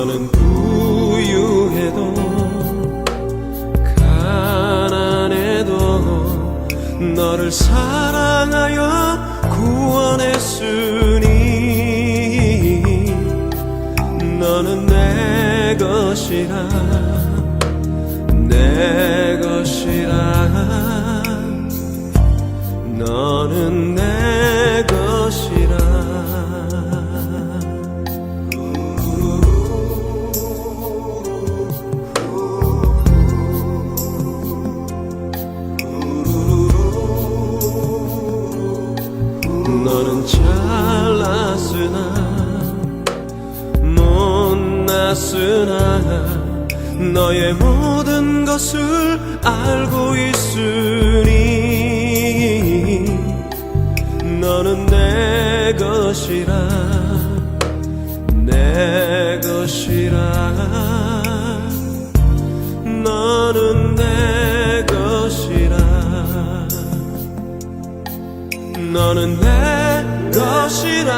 너는 부유해도 가난해도 너를 사랑하여 구원했으니 너는 내 것이라 내 것이라 너는 내 것이라 너는 잘났으나 못났으나 너의 모든 것을 알고 있으니 너는 내 것이라 내 것이라 너는 내 것이라 너는 내 것이라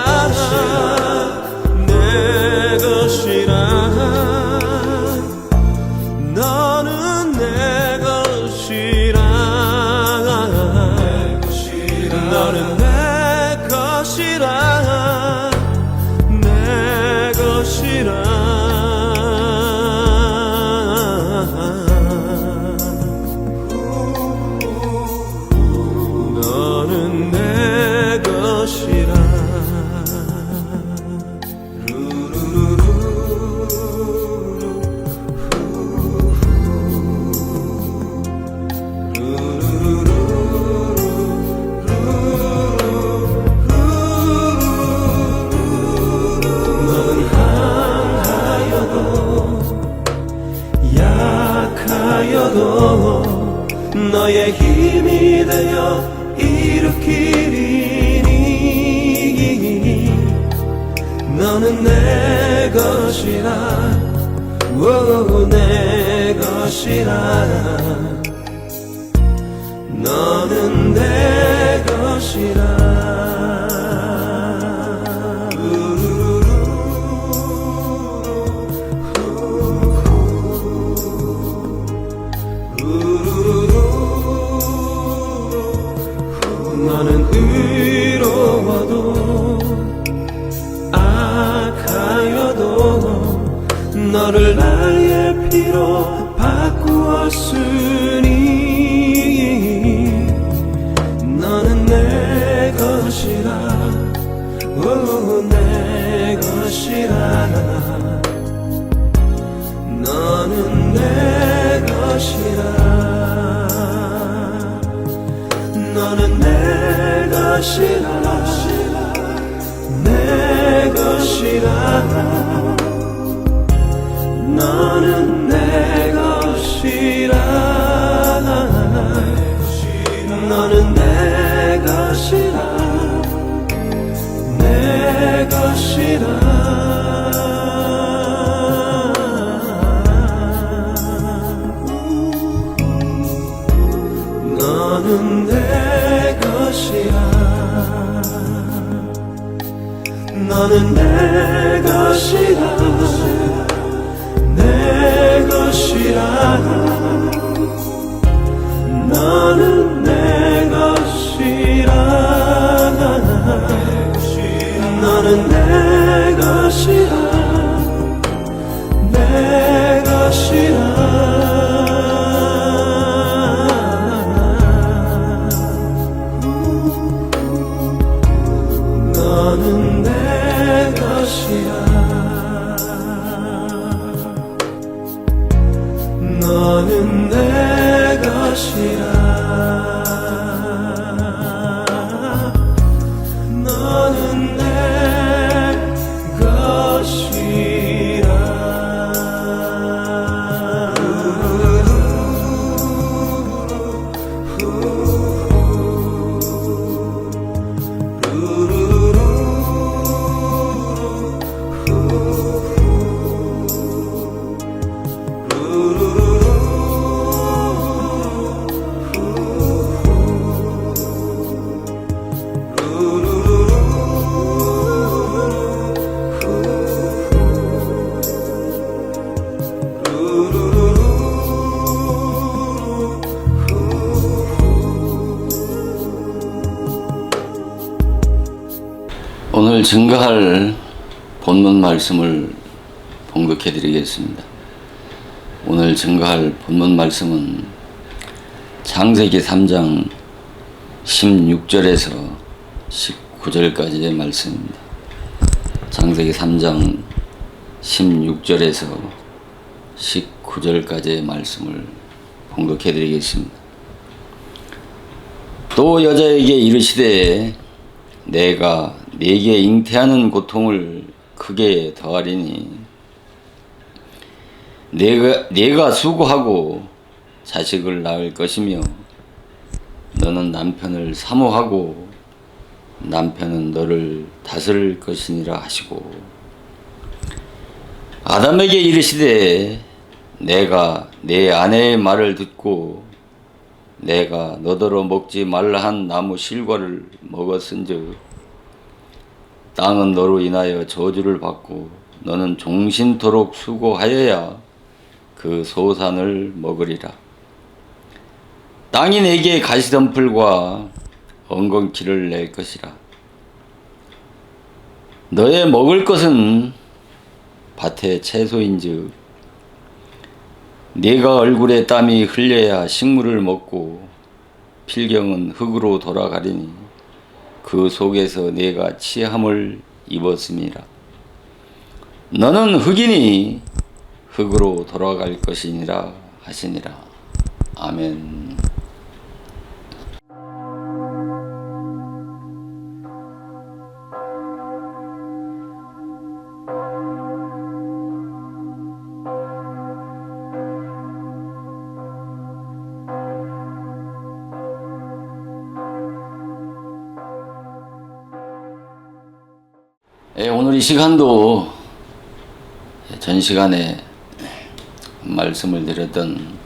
내 것이라 너는 내 것이라 너는 내 것이라 내 것이라 너는 내 것이라 너는 강하여도 약하여도 너의 힘이 되어 일으키리니 너는 내 것이라 오, 내 것이라 너는 내 것이라 너는 의로워도 악하여도 너를 나의 피로 바꾸었으니 너는 내 것이라 오, 내 것이라 너는 내 것이라 너는 내 것이라 내 것이라 너는 내 것이라 너는 내 것이라 내 것이라 너는 내 것이라 너는 내 것이라 내 것이라 너는 내 것이라 너는 내 것이라 내 것이라 너는 내 것이라 너는 내 것이라 오늘 증거할 본문 말씀을 봉독해 드리겠습니다. 오늘 증거할 본문 말씀은 창세기 3장 16절에서 19절까지의 말씀입니다. 창세기 3장 16절에서 19절까지의 말씀을 봉독해 드리겠습니다. 또 여자에게 이르시되 내가 네게 잉태하는 고통을 크게 더하리니 네가 수고하고 자식을 낳을 것이며 너는 남편을 사모하고 남편은 너를 다스릴 것이니라 하시고 아담에게 이르시되 내가 내 아내의 말을 듣고 내가 너더러 먹지 말라 한 나무 실과를 먹었은즉 땅은 너로 인하여 저주를 받고 너는 종신토록 수고하여야 그 소산을 먹으리라. 땅이 내게 가시덤불과 엉겅퀴를 낼 것이라. 너의 먹을 것은 밭의 채소인즉 네가 얼굴에 땀이 흘려야 식물을 먹고 필경은 흙으로 돌아가리니 그 속에서 네가 취함을 입었음이라. 너는 흙이니 흙으로 돌아갈 것이니라 하시니라. 아멘. 오늘 이 시간도 전 시간에 말씀을 드렸던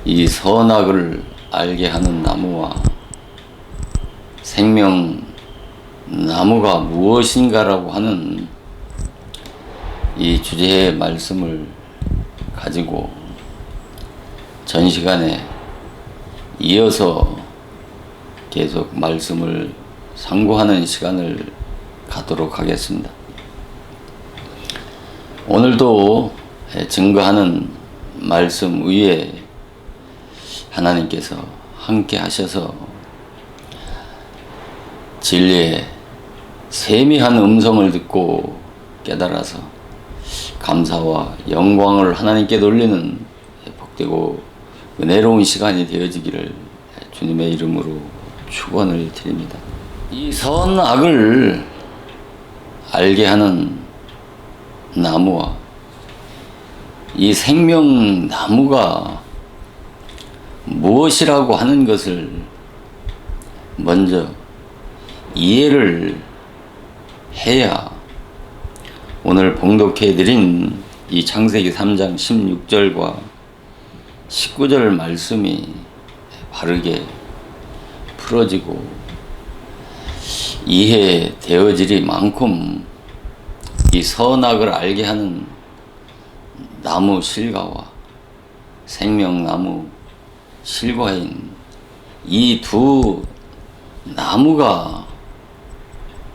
이 선악을 알게 하는 나무와 생명나무가 무엇인가라고 하는 이 주제의 말씀을 가지고 전 시간에 이어서 계속 말씀을 상고하는 시간을 가도록 하겠습니다. 오늘도 증거하는 말씀 위에 하나님께서 함께 하셔서 진리의 세미한 음성을 듣고 깨달아서 감사와 영광을 하나님께 돌리는 복되고 은혜로운 시간이 되어지기를 주님의 이름으로 축원을 드립니다. 이 선악을 알게 하는 나무와 이 생명나무가 무엇이라고 하는 것을 먼저 이해를 해야 오늘 봉독해드린 이 창세기 3장 16절과 19절 말씀이 바르게 풀어지고 이해되어지리만큼 이 선악을 알게 하는 나무 실과와 생명나무 실과인 이 두 나무가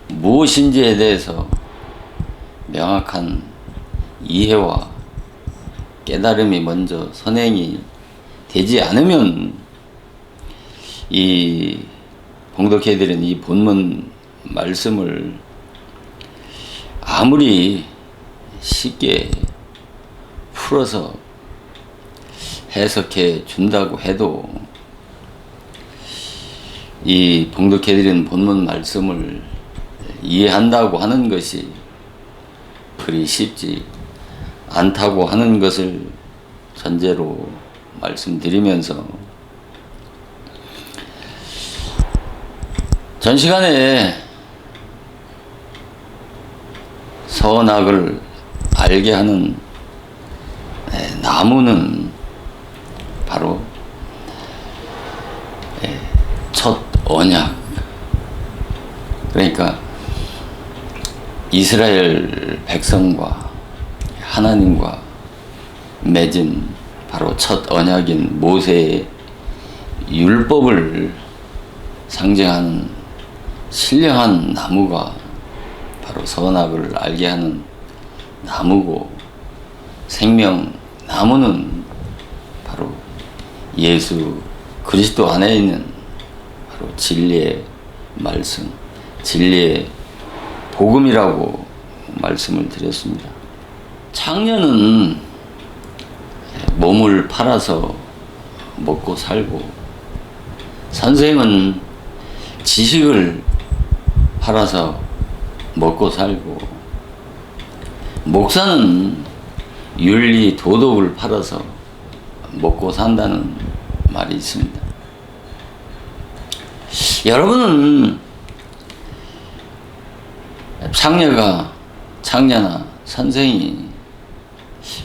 무엇인지에 대해서 명확한 이해와 깨달음이 먼저 선행이 되지 않으면 이 봉독해드린 이 본문 말씀을 아무리 쉽게 풀어서 해석해 준다고 해도 이 봉독해드린 본문 말씀을 이해한다고 하는 것이 그리 쉽지 않다고 하는 것을 전제로 말씀드리면서 전 시간에 선악을 알게 하는 나무는 바로 첫 언약, 그러니까 이스라엘 백성과 하나님과 맺은 바로 첫 언약인 모세의 율법을 상징하는 신령한 나무가 바로 선악을 알게 하는 나무고, 생명 나무는 바로 예수 그리스도 안에 있는 바로 진리의 말씀, 진리의 복음이라고 말씀을 드렸습니다. 창녀는 몸을 팔아서 먹고 살고, 선생은 지식을 팔아서 먹고 살고, 목사는 윤리 도덕을 팔아서 먹고 산다는 말이 있습니다. 여러분은 창녀나 선생이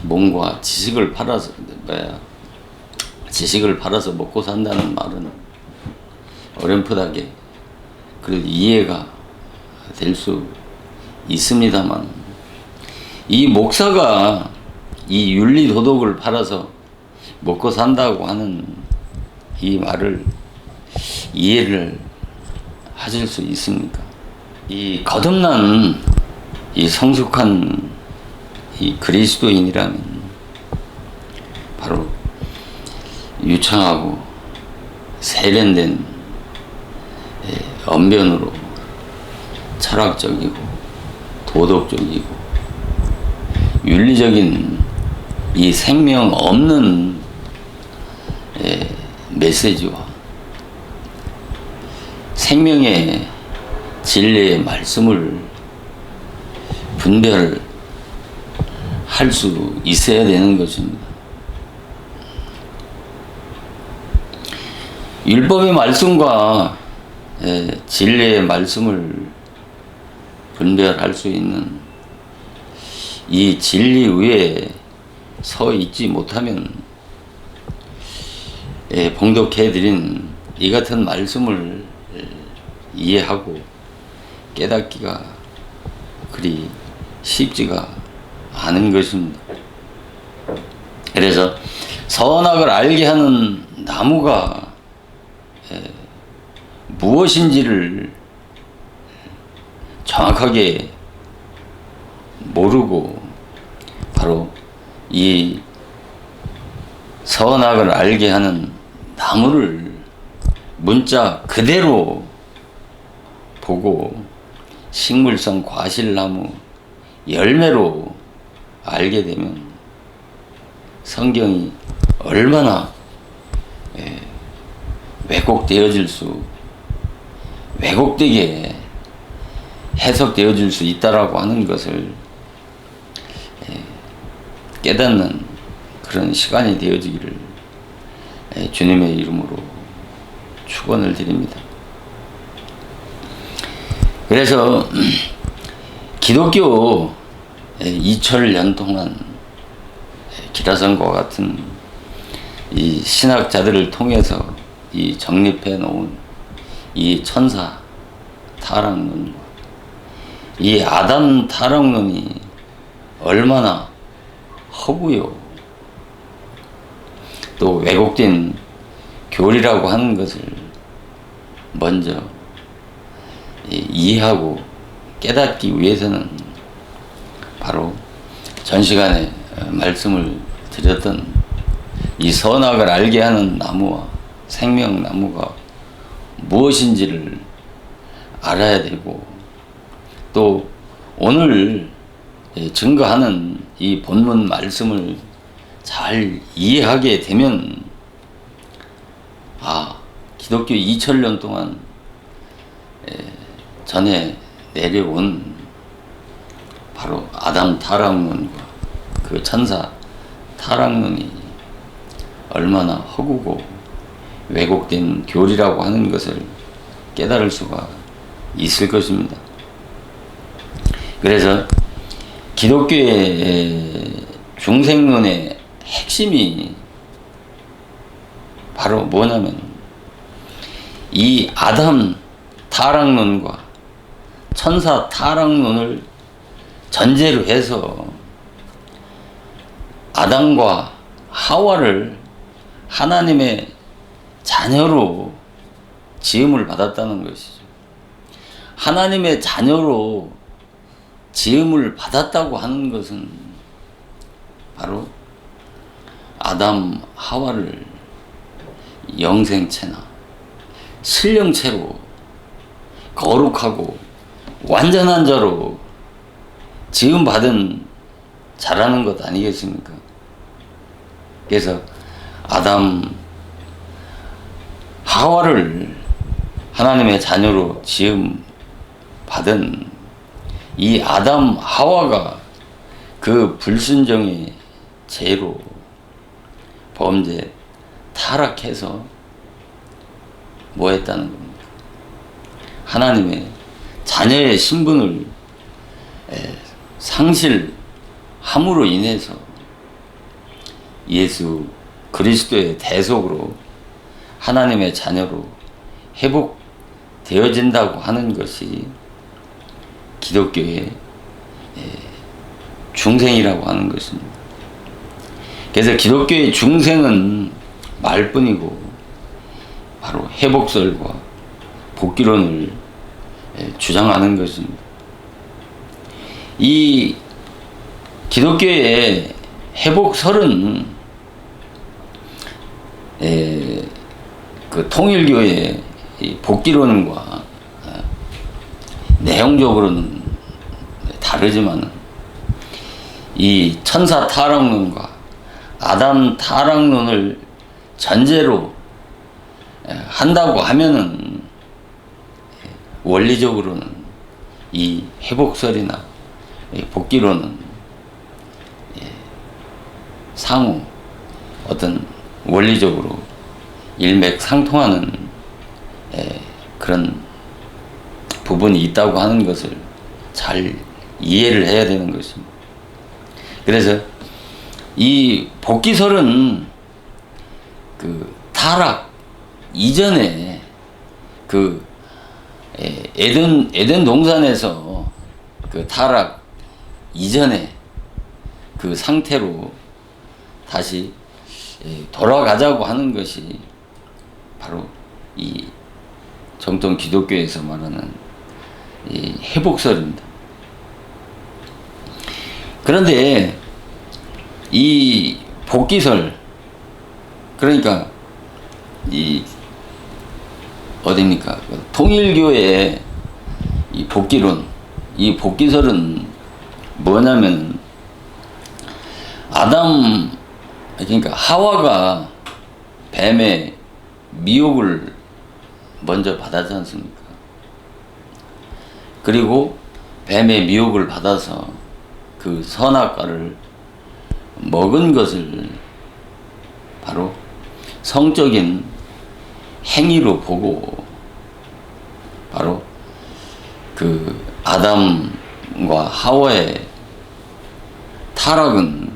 몸과 지식을 팔아서 먹고 산다는 말은 어렴풋하게 그래도 이해가 될 수 있습니다만, 이 목사가 이 윤리 도덕을 팔아서 먹고 산다고 하는 이 말을 이해를 하실 수 있습니까? 이 거듭난 이 성숙한 이 그리스도인이라면 바로 유창하고 세련된 언변으로 철학적이고 도덕적이고 윤리적인 이 생명 없는 메시지와 생명의 진리의 말씀을 분별할 수 있어야 되는 것입니다. 율법의 말씀과 진리의 말씀을 분별할 수 있는 이 진리 위에 서 있지 못하면 봉독해드린 이 같은 말씀을 이해하고 깨닫기가 그리 쉽지가 않은 것입니다. 그래서 선악을 알게 하는 나무가 무엇인지를 정확하게 모르고 바로 이 선악을 알게 하는 나무를 문자 그대로 보고 식물성 과실나무 열매로 알게 되면 성경이 얼마나 왜곡되게 해석되어질 수 있다라고 하는 것을 깨닫는 그런 시간이 되어지기를 주님의 이름으로 축원을 드립니다. 그래서 기독교 2000년 동안 기라성과 같은 이 신학자들을 통해서 이 정립해 놓은 이 천사 타락론과 이 아담 타락론이 얼마나 허구요 또 왜곡된 교리라고 하는 것을 먼저 이해하고 깨닫기 위해서는 바로 전 시간에 말씀을 드렸던 이 선악을 알게 하는 나무와 생명나무가 무엇인지를 알아야 되고, 또 오늘 증거하는 이 본문 말씀을 잘 이해하게 되면 기독교 2000년 동안 전해 내려온 바로 아담 타락론과 그 천사 타락론이 얼마나 허구고 왜곡된 교리라고 하는 것을 깨달을 수가 있을 것입니다. 그래서 기독교의 중생론의 핵심이 바로 뭐냐면 이 아담 타락론과 천사 타락론을 전제로 해서 아담과 하와를 하나님의 자녀로 지음을 받았다는 것이죠. 하나님의 자녀로 지음을 받았다고 하는 것은 바로 아담 하와를 영생체나 신령체로 거룩하고 완전한 자로 지음 받은 자라는 것 아니겠습니까? 그래서 아담 하와를 하나님의 자녀로 지음 받은 이 아담 하와가 그 불순종의 죄로 범죄 타락해서 뭐 했다는 겁니까? 하나님의 자녀의 신분을 상실함으로 인해서 예수 그리스도의 대속으로 하나님의 자녀로 회복되어진다고 하는 것이 기독교의 중생이라고 하는 것입니다. 그래서 기독교의 중생은 말뿐이고 바로 회복설과 복귀론을 주장하는 것입니다. 이 기독교의 회복설은 그 통일교의 복귀론과 내용적으로는 다르지만 이 천사 타락론과 아담 타락론을 전제로 한다고 하면은 원리적으로는 이 회복설이나 복귀론은 상호 어떤 원리적으로 일맥상통하는 그런 부분이 있다고 하는 것을 잘 이해를 해야 되는 것입니다. 그래서 이 복귀설은 그 타락 이전에 그 에덴 동산에서 그 타락 이전에 그 상태로 다시 돌아가자고 하는 것이 바로 이 정통 기독교에서 말하는 이 회복설입니다. 그런데 이 복귀설, 그러니까 이 어디입니까? 통일교의 이 복귀론, 이 복귀설은 뭐냐면 아담, 그러니까 하와가 뱀의 미혹을 먼저 받았지 않습니까? 그리고 뱀의 미혹을 받아서 그 선악과를 먹은 것을 바로 성적인 행위로 보고 바로 그 아담과 하와의 타락은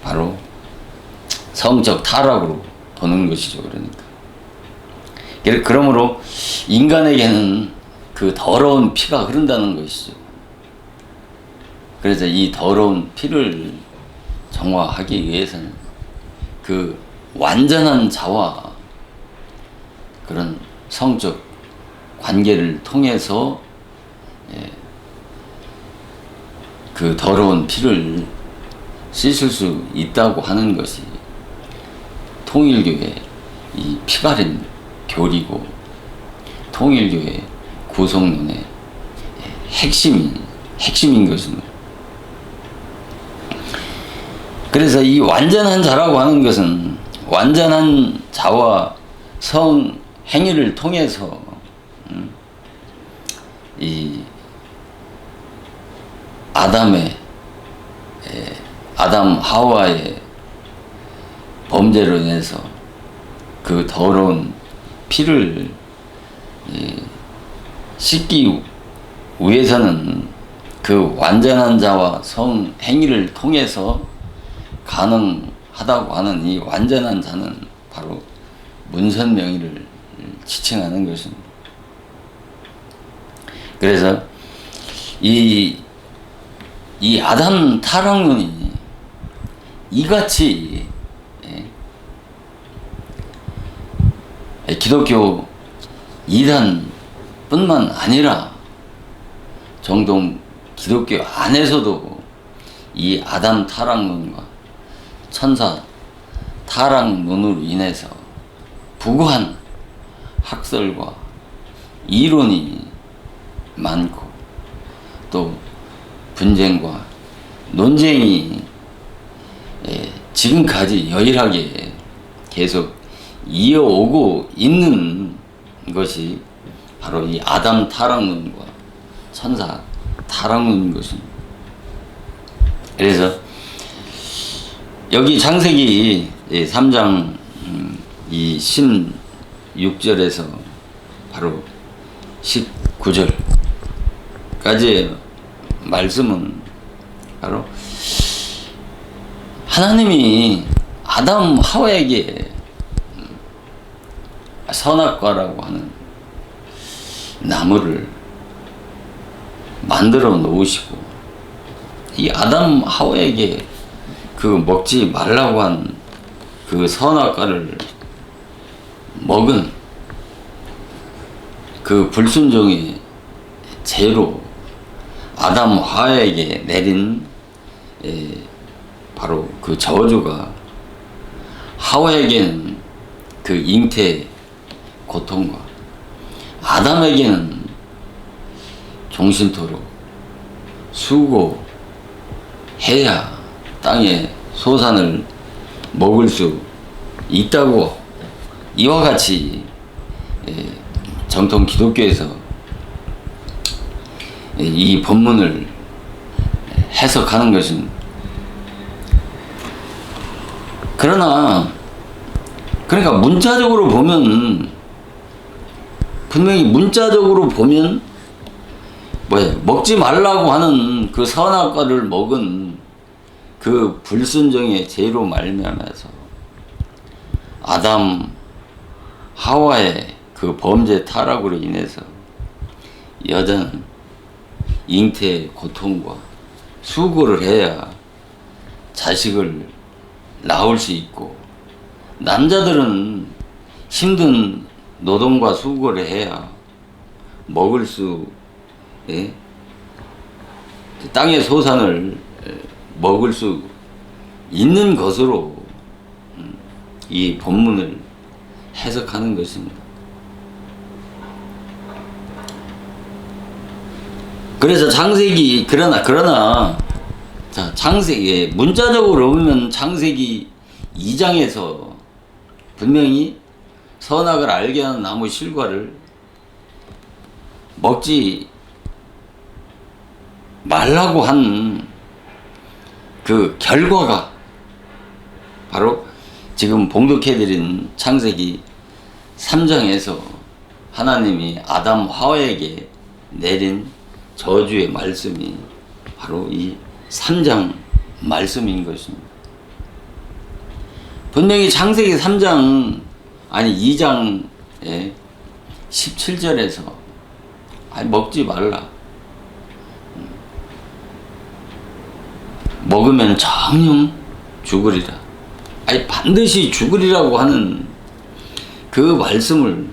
바로 성적 타락으로 보는 것이죠. 그러므로 인간에게는 그 더러운 피가 흐른다는 것이죠. 그래서 이 더러운 피를 정화하기 위해서는 그 완전한 자와 그런 성적 관계를 통해서 그 더러운 피를 씻을 수 있다고 하는 것이 통일교의 이 피바른 교리고 통일교의 구속론의 핵심인 것입니다. 그래서 이 완전한 자라고 하는 것은 완전한 자와 성 행위를 통해서 이 아담 하와의 범죄로 인해서 그 더러운 피를 씻기 위해서는 그 완전한 자와 성 행위를 통해서 가능하다고 하는 이 완전한 자는 바로 문선명의를 지칭하는 것입니다. 그래서 이 아담 타락론이 이같이 기독교 이단뿐만 아니라 정동 기독교 안에서도 이 아담 타락론과 천사 타락론으로 인해서 부고한 학설과 이론이 많고 또 분쟁과 논쟁이 지금까지 유일하게 계속 이어오고 있는 것이 바로 이 아담 타락론과 천사 타락론인 것입니다. 그래서 여기 창세기 3장 이 16절에서 바로 19절까지의 말씀은 바로 하나님이 아담 하와에게 선악과라고 하는 나무를 만들어 놓으시고 이 아담 하와에게 그 먹지 말라고 한 그 선악과를 먹은 그 불순종의 죄로 아담 하와에게 내린 바로 그 저주가 하와에게는 그 잉태 고통과 아담에게는 종신토록 수고해야 땅의 소산을 먹을 수 있다고 이와 같이 정통 기독교에서 이 본문을 해석하는 것은 그러니까 문자적으로 보면 분명히 문자적으로 보면 먹지 말라고 하는 그 선악과를 먹은 그 불순종의 죄로 말미암아서 아담 하와의 그 범죄 타락으로 인해서 여자는 잉태의 고통과 수고를 해야 자식을 낳을 수 있고 남자들은 힘든 노동과 수고를 해야 먹을 수 땅의 소산을 먹을 수 있는 것으로 이 본문을 해석하는 것입니다. 그래서 창세기 그러나 자 창세기 문자적으로 보면 창세기 2장에서 분명히 선악을 알게 하는 나무 실과를 먹지 말라고 한 그 결과가 바로 지금 봉독해드린 창세기 3장에서 하나님이 아담 하와에게 내린 저주의 말씀이 바로 이 3장 말씀인 것입니다. 분명히 창세기 3장 아니 2장의 17절에서 먹지 말라. 먹으면 정녕 죽으리라. 반드시 죽으리라고 하는 그 말씀을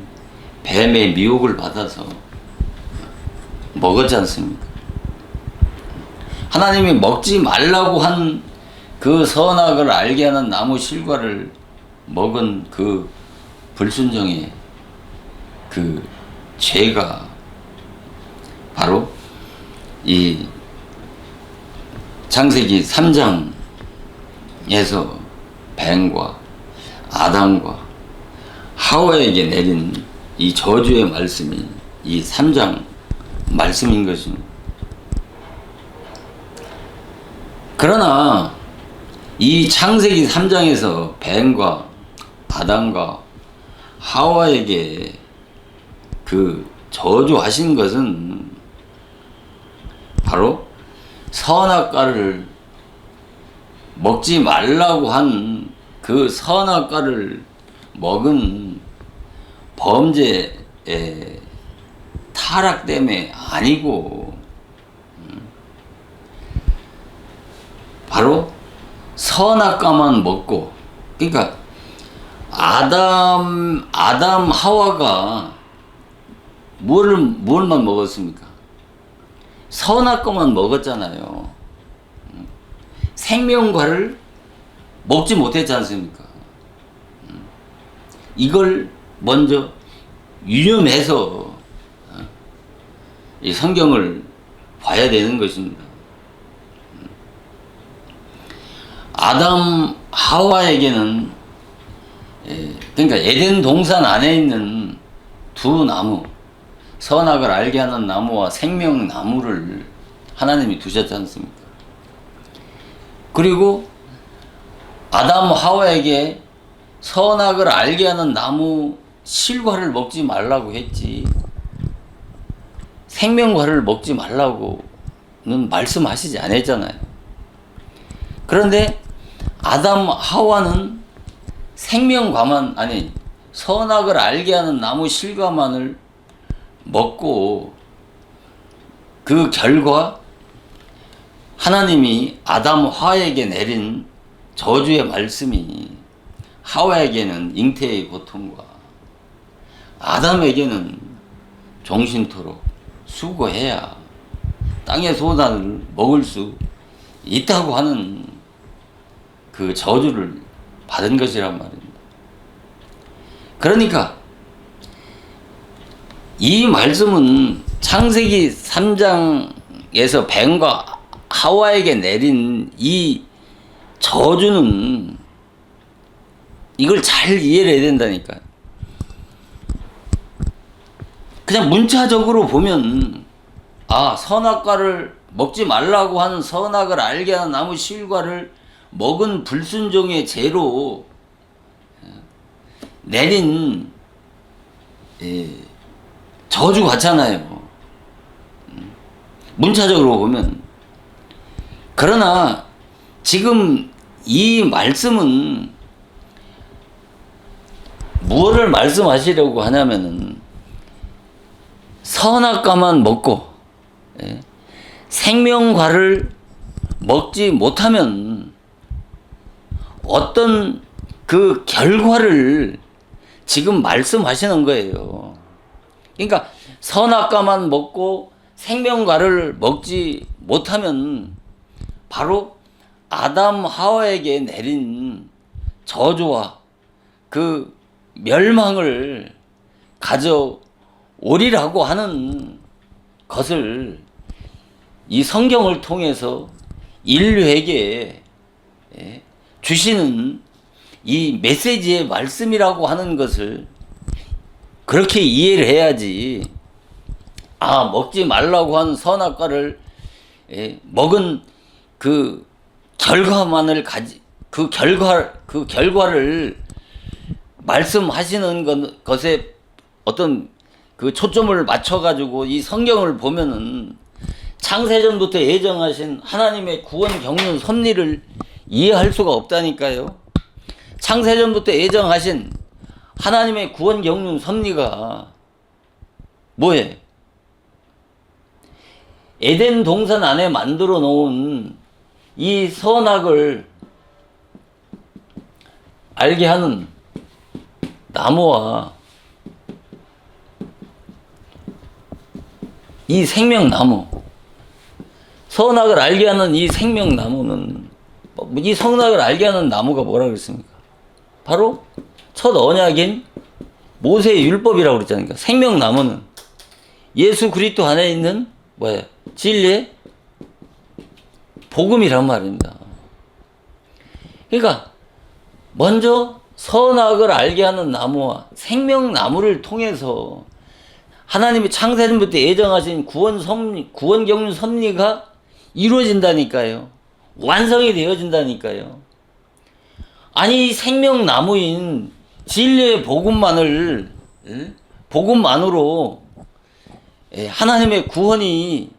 뱀의 미혹을 받아서 먹었지 않습니까? 하나님이 먹지 말라고 한 그 선악을 알게 하는 나무 실과를 먹은 그 불순종의 그 죄가 바로 이 창세기 3장에서 뱀과 아담과 하와에게 내린 이 저주의 말씀이 이 3장 말씀인 것입니다. 그러나 이 창세기 3장에서 뱀과 아담과 하와에게 그 저주하신 것은 바로 선악과를 먹지 말라고 한 그 선악과를 먹은 범죄의 타락 때문에 아니고 바로 선악과만 먹고 그러니까 아담 하와가 뭘만 먹었습니까? 선악과만 먹었잖아요. 생명과를 먹지 못했지 않습니까? 이걸 먼저 유념해서 이 성경을 봐야 되는 것입니다. 아담 하와에게는 그러니까 에덴 동산 안에 있는 두 나무, 선악을 알게 하는 나무와 생명 나무를 하나님이 두셨지 않습니까? 그리고 아담 하와에게 선악을 알게 하는 나무 실과를 먹지 말라고 했지, 생명과를 먹지 말라고는 말씀하시지 않았잖아요. 그런데 아담 하와는 생명과만, 아니 선악을 알게 하는 나무 실과만을 먹고, 그 결과 하나님이 아담 하와에게 내린 저주의 말씀이 하와에게는 잉태의 고통과 아담에게는 종신토록 수고해야 땅의 소단을 먹을 수 있다고 하는 그 저주를 받은 것이란 말입니다. 그러니까 이 말씀은 창세기 3장에서 뱀과 하와에게 내린 이 저주는 이걸 잘 이해를 해야 된다니까요. 그냥 문자적으로 보면, 아, 선악과를 먹지 말라고 하는, 선악을 알게 하는 나무 실과를 먹은 불순종의 죄로 내린 저주 같잖아요. 문자적으로 보면. 그러나 지금 이 말씀은 무엇을 말씀하시려고 하냐면은, 선악과만 먹고 생명과를 먹지 못하면 어떤 그 결과를 지금 말씀하시는 거예요. 그러니까 선악과만 먹고 생명과를 먹지 못하면 바로 아담 하와에게 내린 저주와 그 멸망을 가져오리라고 하는 것을 이 성경을 통해서 인류에게 주시는 이 메시지의 말씀이라고 하는 것을 그렇게 이해를 해야지, 아, 먹지 말라고 한 선악과를 먹은 그 결과만을 그 결과를 말씀하시는 것에 어떤 그 초점을 맞춰가지고 이 성경을 보면은 창세전부터 예정하신 하나님의 구원 경륜 섭리를 이해할 수가 없다니까요. 창세전부터 예정하신 하나님의 구원 경륜 섭리가 뭐예요? 에덴 동산 안에 만들어 놓은 이 선악을 알게 하는 나무와 이 생명나무, 선악을 알게 하는 이 생명나무는, 이 선악을 알게 하는 나무가 뭐라 그랬습니까? 바로 첫 언약인 모세의 율법이라고 그랬잖아요. 생명나무는 예수 그리스도 안에 있는 뭐예요? 진리의 복음이란 말입니다. 그러니까 먼저 선악을 알게 하는 나무와 생명나무를 통해서 하나님이 창세전부터 예정하신 구원 경륜 섭리가 이루어진다니까요. 완성이 되어진다니까요. 아니, 생명나무인 진리의 복음만으로 하나님의 구원이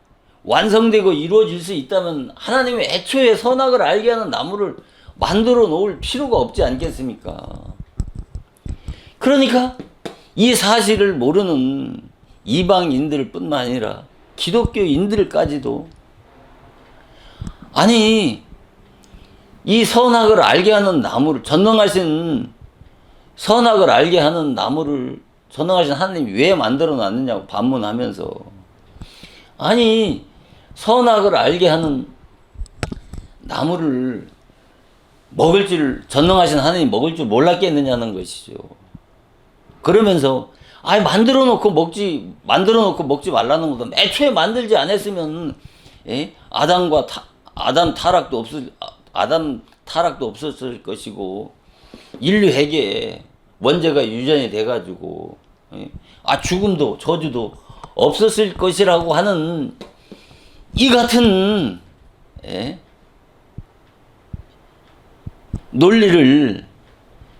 완성되고 이루어질 수 있다면 하나님의 애초에 선악을 알게 하는 나무를 만들어 놓을 필요가 없지 않겠습니까? 그러니까 이 사실을 모르는 이방인들 뿐만 아니라 기독교인들까지도, 아니, 이 선악을 알게 하는 나무를, 전능하신 선악을 알게 하는 나무를 전능하신 하나님이 왜 만들어 놨느냐고 반문하면서, 아니, 선악을 알게 하는 나무를 먹을 줄, 전능하신 하나님 먹을 줄 몰랐겠느냐는 것이죠. 그러면서 만들어 놓고 먹지 말라는 것도 애초에 만들지 않았으면 아담 타락도 없었을 것이고 인류에게 원죄가 유전이 돼가지고 죽음도 저주도 없었을 것이라고 하는 이 같은 논리를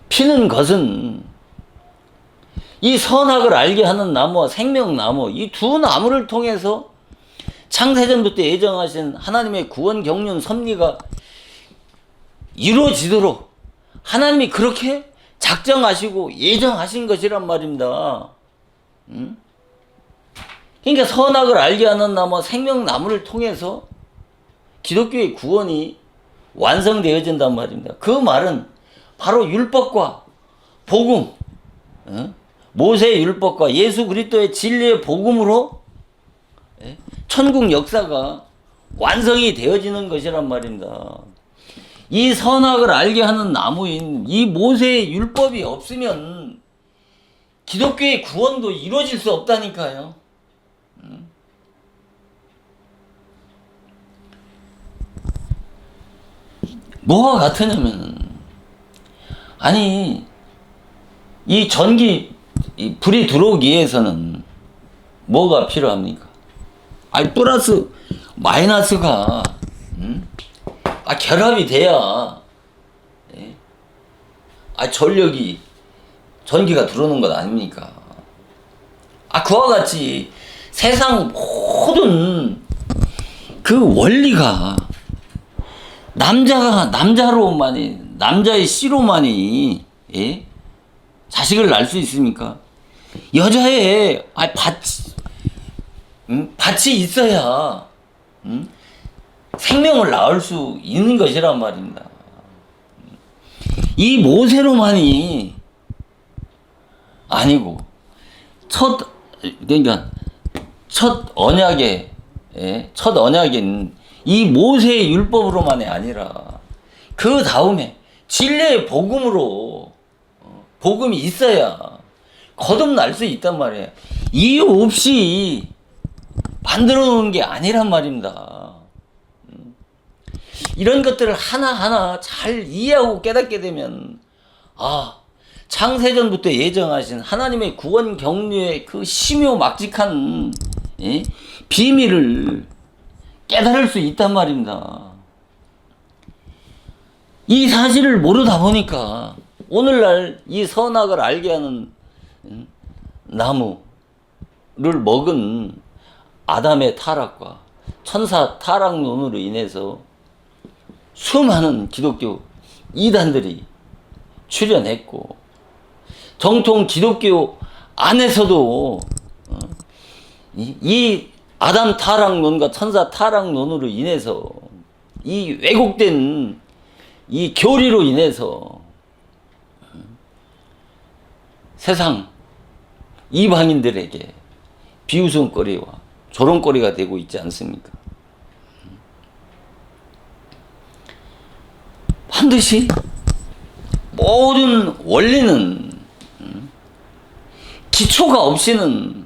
피는 것은 이 선악을 알게 하는 나무와 생명나무, 이 두 나무를 통해서 창세전부터 예정하신 하나님의 구원 경륜 섭리가 이루어지도록 하나님이 그렇게 작정하시고 예정하신 것이란 말입니다. 그러니까 선악을 알게 하는 나무와 생명나무를 통해서 기독교의 구원이 완성되어진단 말입니다. 그 말은 바로 율법과 복음, 모세의 율법과 예수 그리스도의 진리의 복음으로 천국 역사가 완성이 되어지는 것이란 말입니다. 이 선악을 알게 하는 나무인 이 모세의 율법이 없으면 기독교의 구원도 이루어질 수 없다니까요. 뭐가 같으냐면, 이 불이 들어오기 위해서는 뭐가 필요합니까? 플러스 마이너스가 결합이 돼야 전기가 들어오는 것 아닙니까? 그와 같이 세상 모든 그 원리가 남자의 씨로만이 자식을 낳을 수 있습니까? 여자의 밭이 있어야 생명을 낳을 수 있는 것이란 말입니다. 이 모세로만이 아니고 첫 언약인 이 모세의 율법으로만이 아니라 그 다음에 진리의 복음으로 복음이 있어야 거듭날 수 있단 말이에요. 이유 없이 만들어 놓은 게 아니란 말입니다. 이런 것들을 하나하나 잘 이해하고 깨닫게 되면 창세전부터 예정하신 하나님의 구원 경륜의 그 심요막직한 비밀을 깨달을 수 있단 말입니다. 이 사실을 모르다 보니까 오늘날 이 선악을 알게 하는 나무를 먹은 아담의 타락과 천사 타락론으로 인해서 수많은 기독교 이단들이 출현했고, 정통 기독교 안에서도 이 아담 타락론과 천사 타락론으로 인해서 이 왜곡된 이 교리로 인해서 세상 이방인들에게 비웃음거리와 조롱거리가 되고 있지 않습니까? 반드시 모든 원리는 기초가 없이는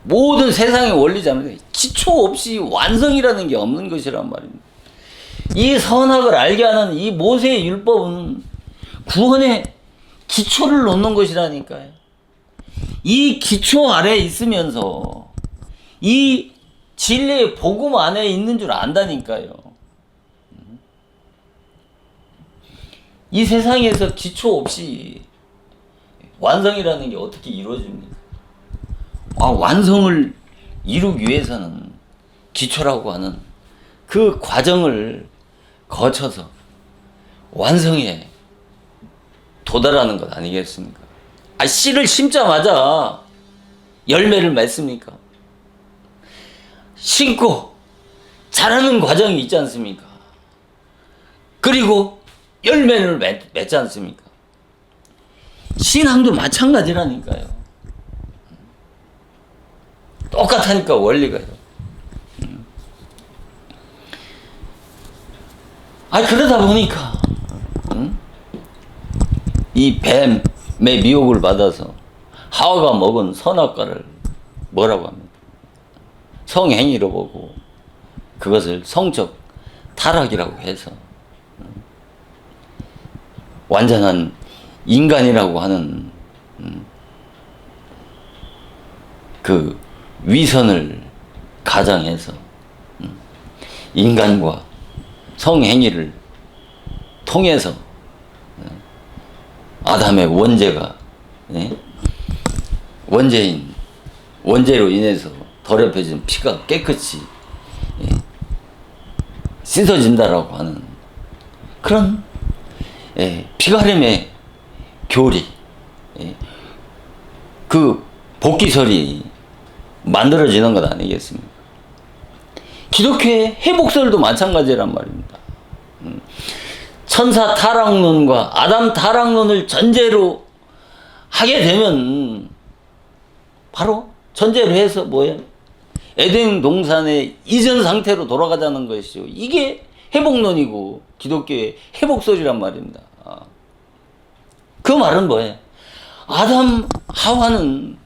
모든 세상의 원리자면 기초 없이 완성이라는 게 없는 것이란 말입니다. 이 선악을 알게 하는 이 모세의 율법은 구원의 기초를 놓는 것이라니까요. 이 기초 아래에 있으면서 이 진리의 복음 안에 있는 줄 안다니까요. 이 세상에서 기초 없이 완성이라는 게 어떻게 이루어집니까? 완성을 이루기 위해서는 기초라고 하는 그 과정을 거쳐서 완성에 도달하는 것 아니겠습니까? 씨를 심자마자 열매를 맺습니까? 심고 자라는 과정이 있지 않습니까? 그리고 열매를 맺지 않습니까? 신앙도 마찬가지라니까요. 똑같으니까 원리가요. 그러다 보니까 이 뱀의 미혹을 받아서 하와가 먹은 선악과를 뭐라고 합니까? 성행위로 보고 그것을 성적 타락이라고 해서 완전한 인간이라고 하는 그 위선을 가장해서 인간과 성행위를 통해서 아담의 원죄가 원죄로 인해서 더럽혀진 피가 깨끗이 씻어진다라고 하는 그런 피가름의 교리, 그 복귀설이 만들어지는 것 아니겠습니까? 기독교의 회복설도 마찬가지란 말입니다. 천사 타락론과 아담 타락론을 전제로 하게 되면 바로 전제로 해서 뭐예요? 에덴 동산의 이전 상태로 돌아가자는 것이죠. 이게 회복론이고 기독교의 회복설이란 말입니다. 그 말은 뭐예요? 아담 하와는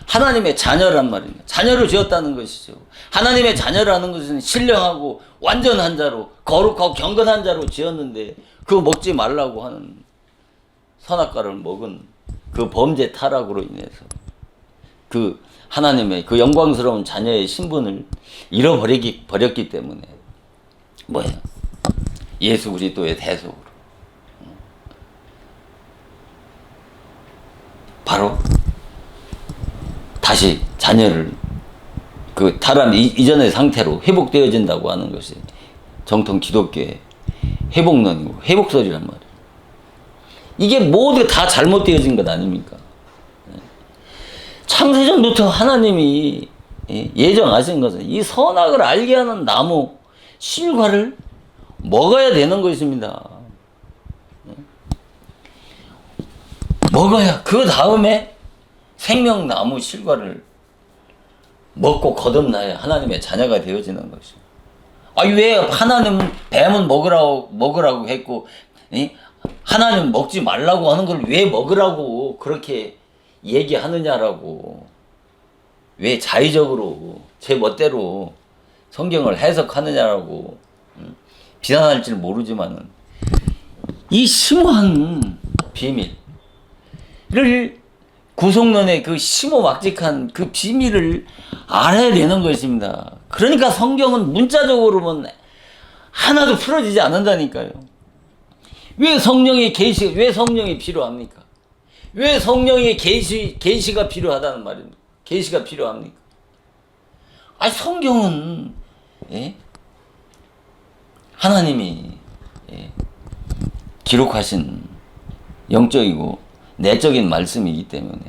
하나님의 자녀란 말입니다. 자녀를 지었다는 것이죠. 하나님의 자녀라는 것은 신령하고 완전한 자로 거룩하고 경건한 자로 지었는데 그거 먹지 말라고 하는 선악과를 먹은 그 범죄 타락으로 인해서 그 하나님의 그 영광스러운 자녀의 신분을 버렸기 때문에 뭐예요? 예수 그리스도의 대속으로 바로 다시 자녀를 그 타락 이전의 상태로 회복되어진다고 하는 것이 정통 기독교의 회복론이고 회복설이란 말이에요. 이게 모두 다 잘못되어진 것 아닙니까? 창세전부터 하나님이 예정하신 것은 이 선악을 알게 하는 나무 실과를 먹어야 되는 것입니다. 먹어야 그 다음에 생명나무 실과를 먹고 거듭나야 하나님의 자녀가 되어지는 것이죠. 왜 하나님 뱀은 먹으라고 했고 하나님 먹지 말라고 하는 걸 왜 먹으라고 그렇게 얘기하느냐라고, 왜 자의적으로 제 멋대로 성경을 해석하느냐라고 비난할지는 모르지만은 이 심오한 비밀을 구속론의 그 심오막직한 그 비밀을 알아야 되는 것입니다. 그러니까 성경은 문자적으로 보면 하나도 풀어지지 않는다니까요. 왜 성령이 필요합니까? 왜 성령의 계시가 필요하다는 말입니다. 계시가 필요합니까? 성경은 하나님이 기록하신 영적이고 내적인 말씀이기 때문에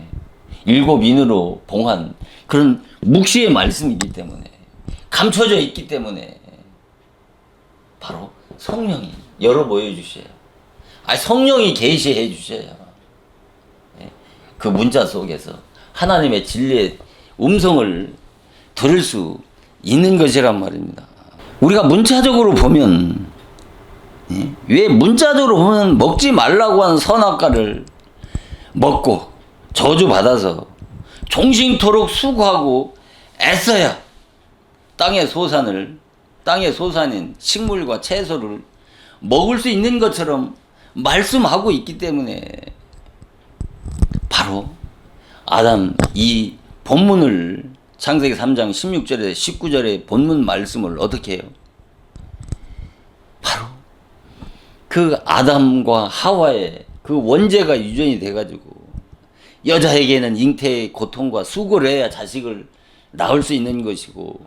일곱 인으로 봉한 그런 묵시의 말씀이기 때문에 감춰져 있기 때문에 바로 성령이 열어 보여주셔야, 성령이 계시해 주셔야 그 문자 속에서 하나님의 진리의 음성을 들을 수 있는 것이란 말입니다. 우리가 문자적으로 보면 왜 문자적으로 보면 먹지 말라고 하는 선악과를 먹고 저주받아서 종신토록 수고하고 애써야 땅의 소산인 식물과 채소를 먹을 수 있는 것처럼 말씀하고 있기 때문에 바로 아담 이 본문을 창세기 3장 16절에 19절의 본문 말씀을 어떻게 해요? 바로 그 아담과 하와의 그 원죄가 유전이 돼가지고 여자에게는 잉태의 고통과 수고를 해야 자식을 낳을 수 있는 것이고,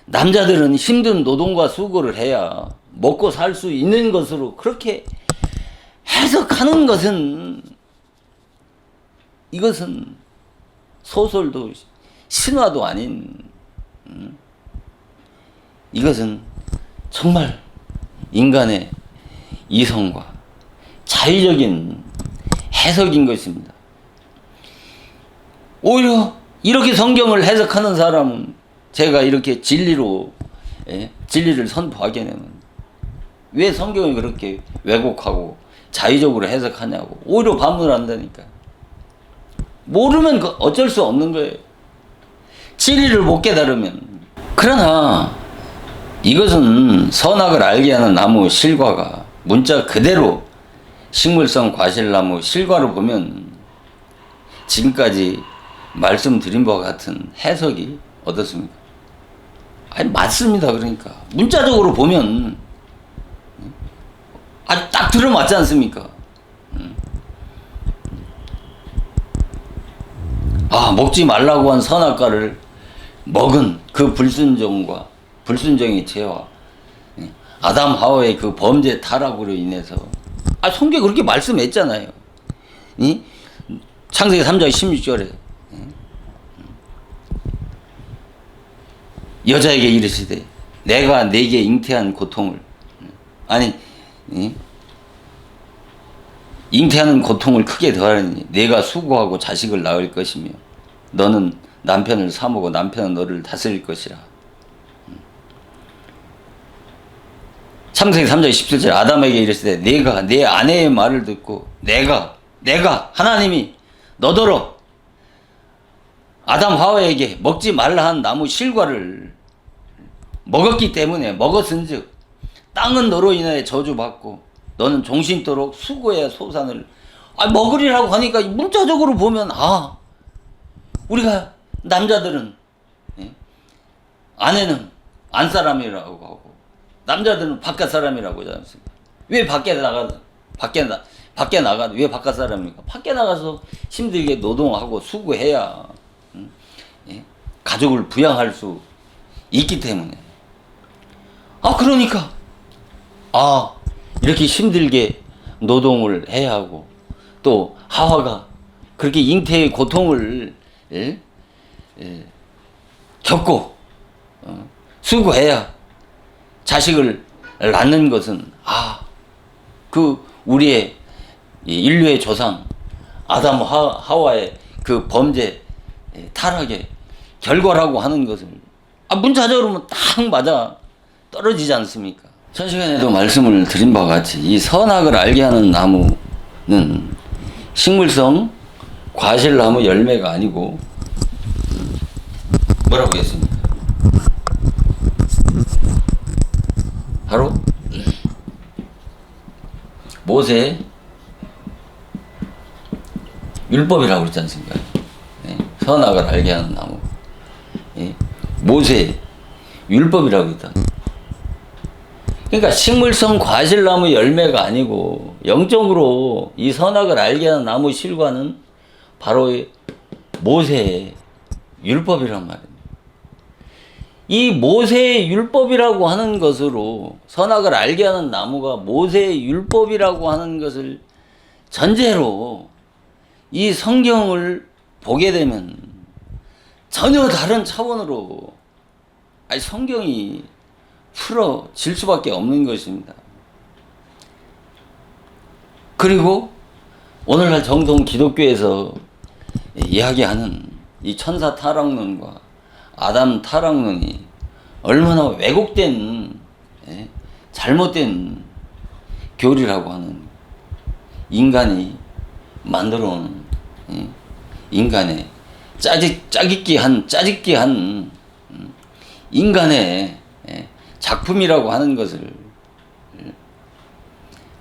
남자들은 힘든 노동과 수고를 해야 먹고 살 수 있는 것으로 그렇게 해석하는 것은, 이것은 소설도 신화도 아닌, 이것은 정말 인간의 이성과 자의적인 해석인 것입니다. 오히려 이렇게 성경을 해석하는 사람은 제가 이렇게 진리를 선포하게 되면 왜 성경을 그렇게 왜곡하고 자의적으로 해석하냐고. 오히려 반문을 한다니까. 모르면 어쩔 수 없는 거예요. 진리를 못 깨달으면. 그러나 이것은 선악을 알게 하는 나무 실과가 문자 그대로 식물성 과실나무 실과를 보면 지금까지 말씀드린 바와 같은 해석이 어떻습니까? 아니 맞습니다. 그러니까 문자적으로 보면 딱 들어맞지 않습니까? 먹지 말라고 한 선악과를 먹은 그 불순종의 죄와 아담 하와의 그 범죄 타락으로 인해서 성경에 그렇게 말씀했잖아요. 창세기 3장 16절에 여자에게 이르시되 내가 네게 잉태한 고통을 잉태하는 고통을 크게 더하니 내가 수고하고 자식을 낳을 것이며 너는 남편을 사모고 남편은 너를 다스릴 것이라. 창세기 3장 17절 아담에게 이르시되 내가 내 아내의 말을 듣고 내가 하나님이 너더러 아담 하와에게 먹지 말라 한 나무 실과를 먹었기 때문에 먹었은즉 땅은 너로 인하여 저주받고 너는 종신토록 수고해야 소산을 먹으리라고 하니까 문자적으로 보면 우리가 남자들은 아내는 안 사람이라고 하고 남자들은 바깥 사람이라고 하지 않습니까? 왜 밖에 나가 왜 바깥 사람입니까? 밖에 나가서 힘들게 노동하고 수고해야 가족을 부양할 수 있기 때문에. 그러니까 이렇게 힘들게 노동을 해야 하고 또 하와가 그렇게 잉태의 고통을 겪고 수고해야 자식을 낳는 것은 그 우리의 인류의 조상 아담 하와의 그 범죄 타락의 결과라고 하는 것을 문자적으로 보면 딱 맞아 떨어지지 않습니까? 전 시간에도 말씀을 드린 바와 같이 이 선악을 알게 하는 나무는 식물성 과실나무 열매가 아니고 뭐라고 했습니까? 바로 모세 율법이라고 그랬지 않습니까? 선악을 알게 하는 나무. 모세 율법이라고 했다. 그러니까 식물성 과실나무 열매가 아니고 영적으로 이 선악을 알게 하는 나무 실과는 바로 모세의 율법이란 말입니다. 이 모세의 율법이라고 하는 것으로 선악을 알게 하는 나무가 모세의 율법이라고 하는 것을 전제로 이 성경을 보게 되면 전혀 다른 차원으로 성경이 풀어질 수밖에 없는 것입니다. 그리고 오늘날 정통 기독교에서 이야기하는 이 천사 타락론과 아담 타락론이 얼마나 왜곡된 잘못된 교리라고 하는 인간이 만들어 온 인간의 짜깁기 한 인간의 작품이라고 하는 것을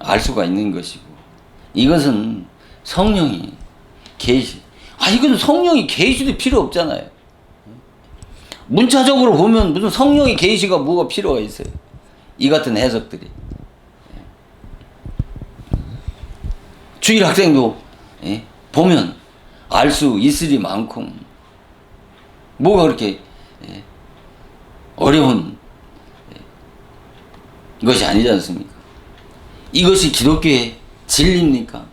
알 수가 있는 것이고, 이것은 성령이 계시, 이건 성령이 계시도 필요 없잖아요. 문자적으로 보면 무슨 성령의 계시가 뭐가 필요가 있어요. 이 같은 해석들이. 주일 학생도 보면 알 수 있으리만큼 뭐가 그렇게 어려운 것이 아니지 않습니까? 이것이 기독교의 진리입니까?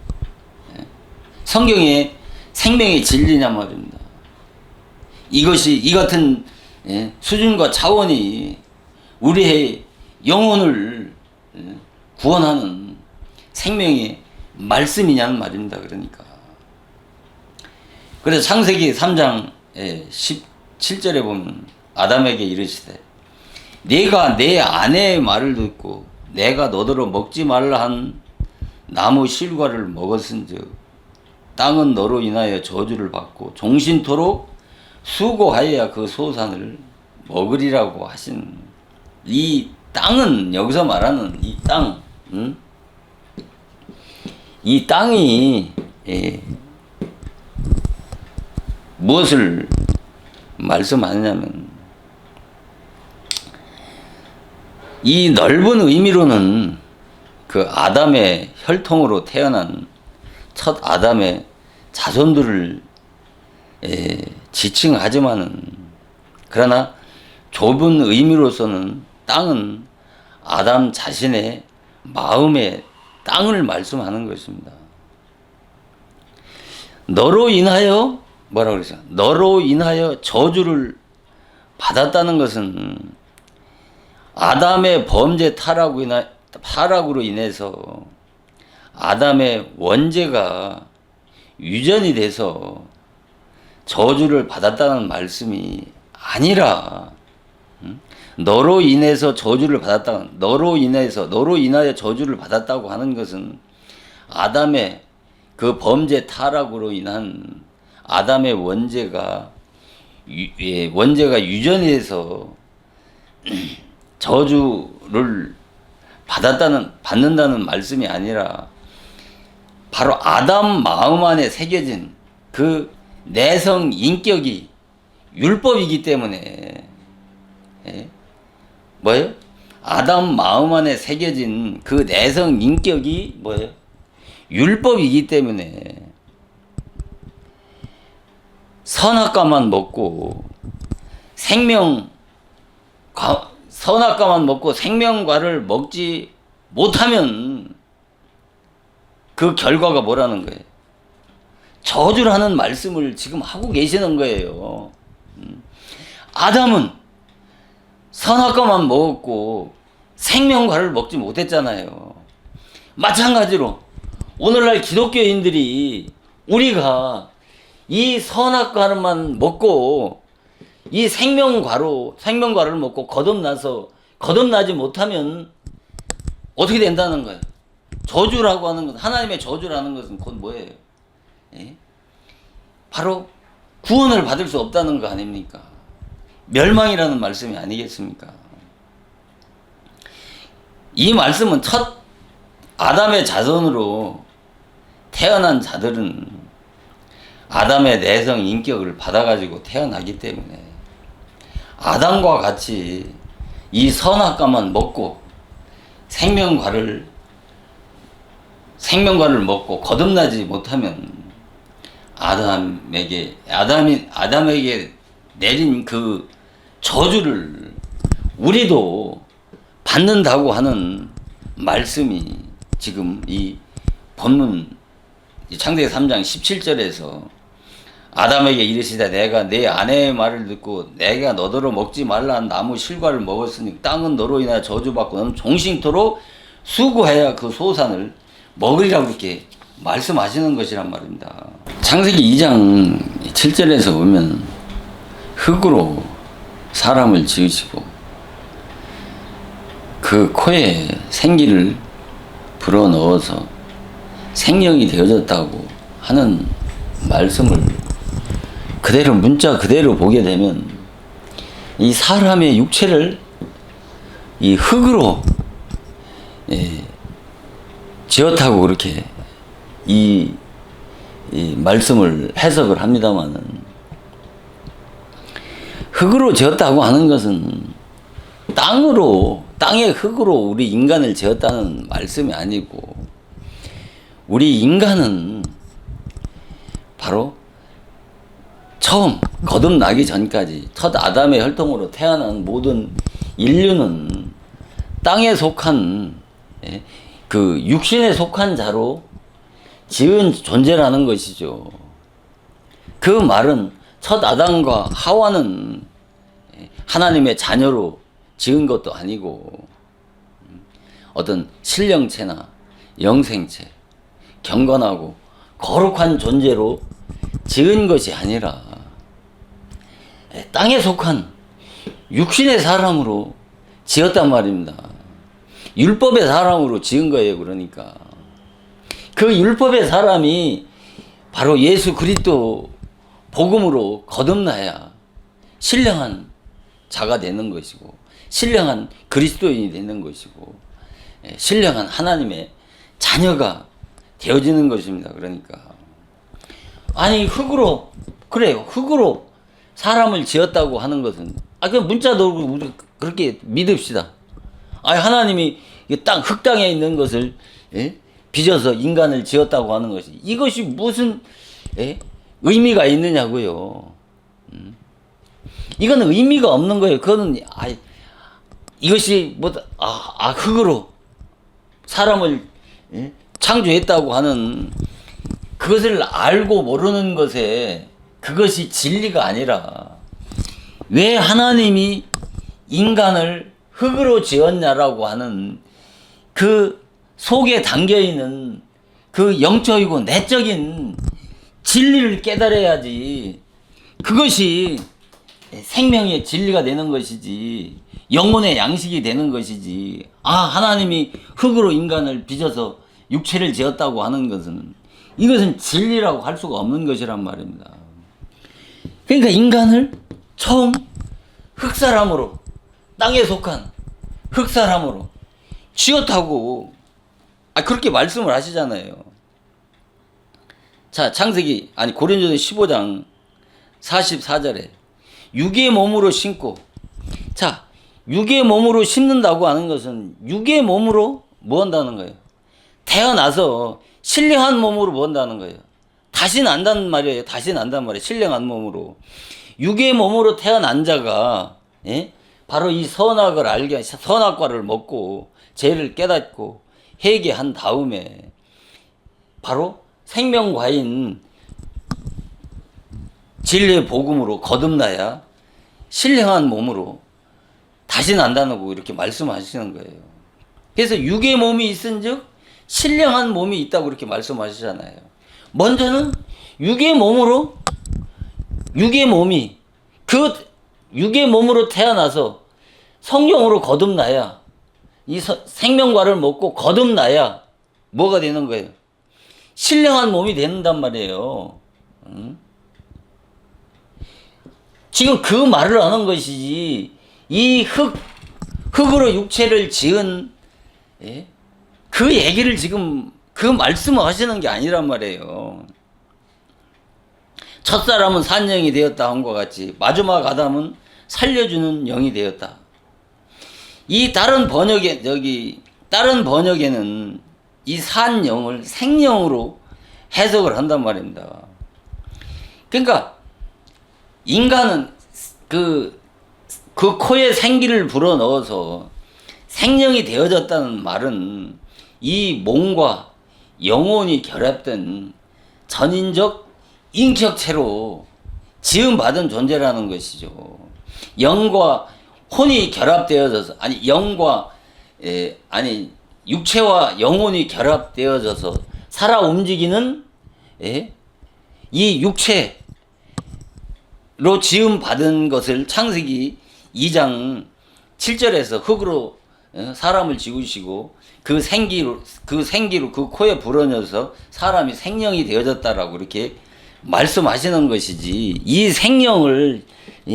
성경의 생명의 진리냐 말입니다. 이것이 이 같은 수준과 차원이 우리의 영혼을 구원하는 생명의 말씀이냐는 말입니다. 그러니까 그래서 창세기 3장 17절에 보면 아담에게 이르시되 내가 내 아내의 말을 듣고 내가 너더러 먹지 말라 한 나무 실과를 먹었은즉 땅은 너로 인하여 저주를 받고 종신토록 수고하여야 그 소산을 먹으리라고 하신 이 땅은 여기서 말하는 이 땅, 이 땅이 무엇을 말씀하느냐면 이 넓은 의미로는 그 아담의 혈통으로 태어난 첫 아담의 자손들을 지칭하지만은 그러나 좁은 의미로서는 땅은 아담 자신의 마음의 땅을 말씀하는 것입니다. 너로 인하여 뭐라고 그러죠? 너로 인하여 저주를 받았다는 것은 아담의 범죄 타락으로 인해서 아담의 원죄가 유전이 돼서 저주를 받았다는 말씀이 아니라 너로 인해서 저주를 받았다. 너로 인하여 저주를 받았다고 하는 것은 아담의 그 범죄 타락으로 인한 아담의 원죄가 유전이 돼서 저주를 받는다는 말씀이 아니라 바로 아담 마음 안에 새겨진 그 내성 인격이 율법이기 때문에 뭐예요? 아담 마음 안에 새겨진 그 내성 인격이 뭐예요? 율법이기 때문에 선악과만 먹고 선악과만 먹고 생명과를 먹지 못하면 그 결과가 뭐라는 거예요? 저주라는 말씀을 지금 하고 계시는 거예요. 아담은 선악과만 먹었고 생명과를 먹지 못했잖아요. 마찬가지로 오늘날 기독교인들이 우리가 이 선악과만 먹고 이 생명과를 먹고 거듭나지 못하면 어떻게 된다는 거예요? 저주라고 하는 것, 하나님의 저주라는 것은 곧 뭐예요? 바로 구원을 받을 수 없다는 거 아닙니까? 멸망이라는 말씀이 아니겠습니까? 이 말씀은 첫 아담의 자손으로 태어난 자들은 아담의 내성 인격을 받아가지고 태어나기 때문에 아담과 같이 이 선악과만 먹고 생명과를 먹고 거듭나지 못하면 아담에게 내린 그 저주를 우리도 받는다고 하는 말씀이 지금 이 본문 창세기 3장 17절에서 아담에게 이르시되 내가 내 아내의 말을 듣고 내가 너더러 먹지 말라 한 나무 실과를 먹었으니 땅은 너로 인하여 저주받고 너는 종신토록 수고해야 그 소산을 먹으리라고 이렇게 말씀하시는 것이란 말입니다. 창세기 2장 7절에서 보면 흙으로 사람을 지으시고 그 코에 생기를 불어넣어서 생명이 되어졌다고 하는 말씀을 그대로 문자 그대로 보게 되면 이 사람의 육체를 이 흙으로 지었다고 그렇게 이 말씀을 해석을 합니다만은 흙으로 지었다고 하는 것은 땅의 흙으로 우리 인간을 지었다는 말씀이 아니고 우리 인간은 바로 처음 거듭나기 전까지 첫 아담의 혈통으로 태어난 모든 인류는 땅에 속한 그 육신에 속한 자로 지은 존재라는 것이죠. 그 말은 첫 아담과 하와는 하나님의 자녀로 지은 것도 아니고 어떤 신령체나 영생체, 경건하고 거룩한 존재로 지은 것이 아니라 땅에 속한 육신의 사람으로 지었단 말입니다. 율법의 사람으로 지은 거예요. 그러니까 그 율법의 사람이 바로 예수 그리스도 복음으로 거듭나야 신령한 자가 되는 것이고 신령한 그리스도인이 되는 것이고 신령한 하나님의 자녀가 되어지는 것입니다. 그러니까 아니 흙으로 그래요. 흙으로 사람을 지었다고 하는 것은 그 문자도 우리 그렇게 믿읍시다. 하나님이 땅 흙땅에 있는 것을 빚어서 인간을 지었다고 하는 것이 이것이 무슨 의미가 있느냐고요. 이건 의미가 없는 거예요. 그거는 이것이 흙으로 사람을 창조했다고 하는 그것을 알고 모르는 것에 그것이 진리가 아니라 왜 하나님이 인간을 흙으로 지었냐라고 하는 그 속에 담겨있는 그 영적이고 내적인 진리를 깨달아야지 그것이 생명의 진리가 되는 것이지 영혼의 양식이 되는 것이지 하나님이 흙으로 인간을 빚어서 육체를 지었다고 하는 것은 이것은 진리라고 할 수가 없는 것이란 말입니다. 그러니까 인간을 처음 흙사람으로 땅에 속한 흙사람으로 지었다고 그렇게 말씀을 하시잖아요. 자, 창세기 고린도서 15장 44절에 육의 몸으로 심고 자, 육의 몸으로 심는다고 하는 것은 육의 몸으로 뭐 한다는 거예요? 태어나서 신령한 몸으로 뭐 한다는 거예요? 다시 난다는 말이에요. 다시 난단 말이에요. 신령한 몸으로. 육의 몸으로 태어난 자가 바로 이 선악을 알게 선악과를 먹고 죄를 깨닫고 회개한 다음에 바로 생명과인 진리의 복음으로 거듭나야 신령한 몸으로 다시 난다고 이렇게 말씀하시는 거예요. 그래서 육의 몸이 있은즉 신령한 몸이 있다고 이렇게 말씀하시잖아요. 먼저는 육의 몸이 그 육의 몸으로 태어나서 성령으로 거듭나야 이 생명과를 먹고 거듭나야 뭐가 되는 거예요? 신령한 몸이 된단 말이에요. 지금 그 말을 하는 것이지 이 흙으로 육체를 지은 그 얘기를 지금 그 말씀을 하시는 게 아니란 말이에요. 첫사람은 산영이 되었다 한 것 같이 마지막 아담은 살려주는 영이 되었다. 이 다른 번역에는 이 산영을 생령으로 해석을 한단 말입니다. 그러니까 인간은 그 코에 생기를 불어넣어서 생령이 되어졌다는 말은 이 몸과 영혼이 결합된 전인적 인격체로 지음받은 존재라는 것이죠. 영과 혼이 결합되어져서 육체와 영혼이 결합되어져서 살아 움직이는 이 육체로 지음받은 것을 창세기 2장 7절에서 흙으로 사람을 지으시고 그 생기로 그 코에 불어넣어서 사람이 생령이 되어졌다라고 이렇게 말씀하시는 것이지 이 생령을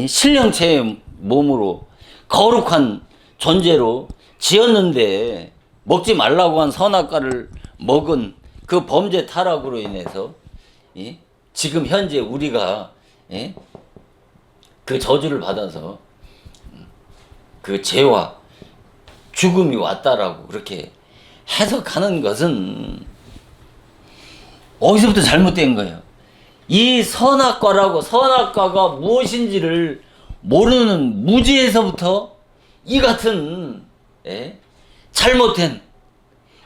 신령체의 몸으로 거룩한 존재로 지었는데 먹지 말라고 한 선악과를 먹은 그 범죄 타락으로 인해서 지금 현재 우리가 그 저주를 받아서 그 죄와 죽음이 왔다라고 그렇게 해석하는 것은 어디서부터 잘못된 거예요. 이 선악과가 무엇인지를 모르는 무지에서부터 이 같은 잘못된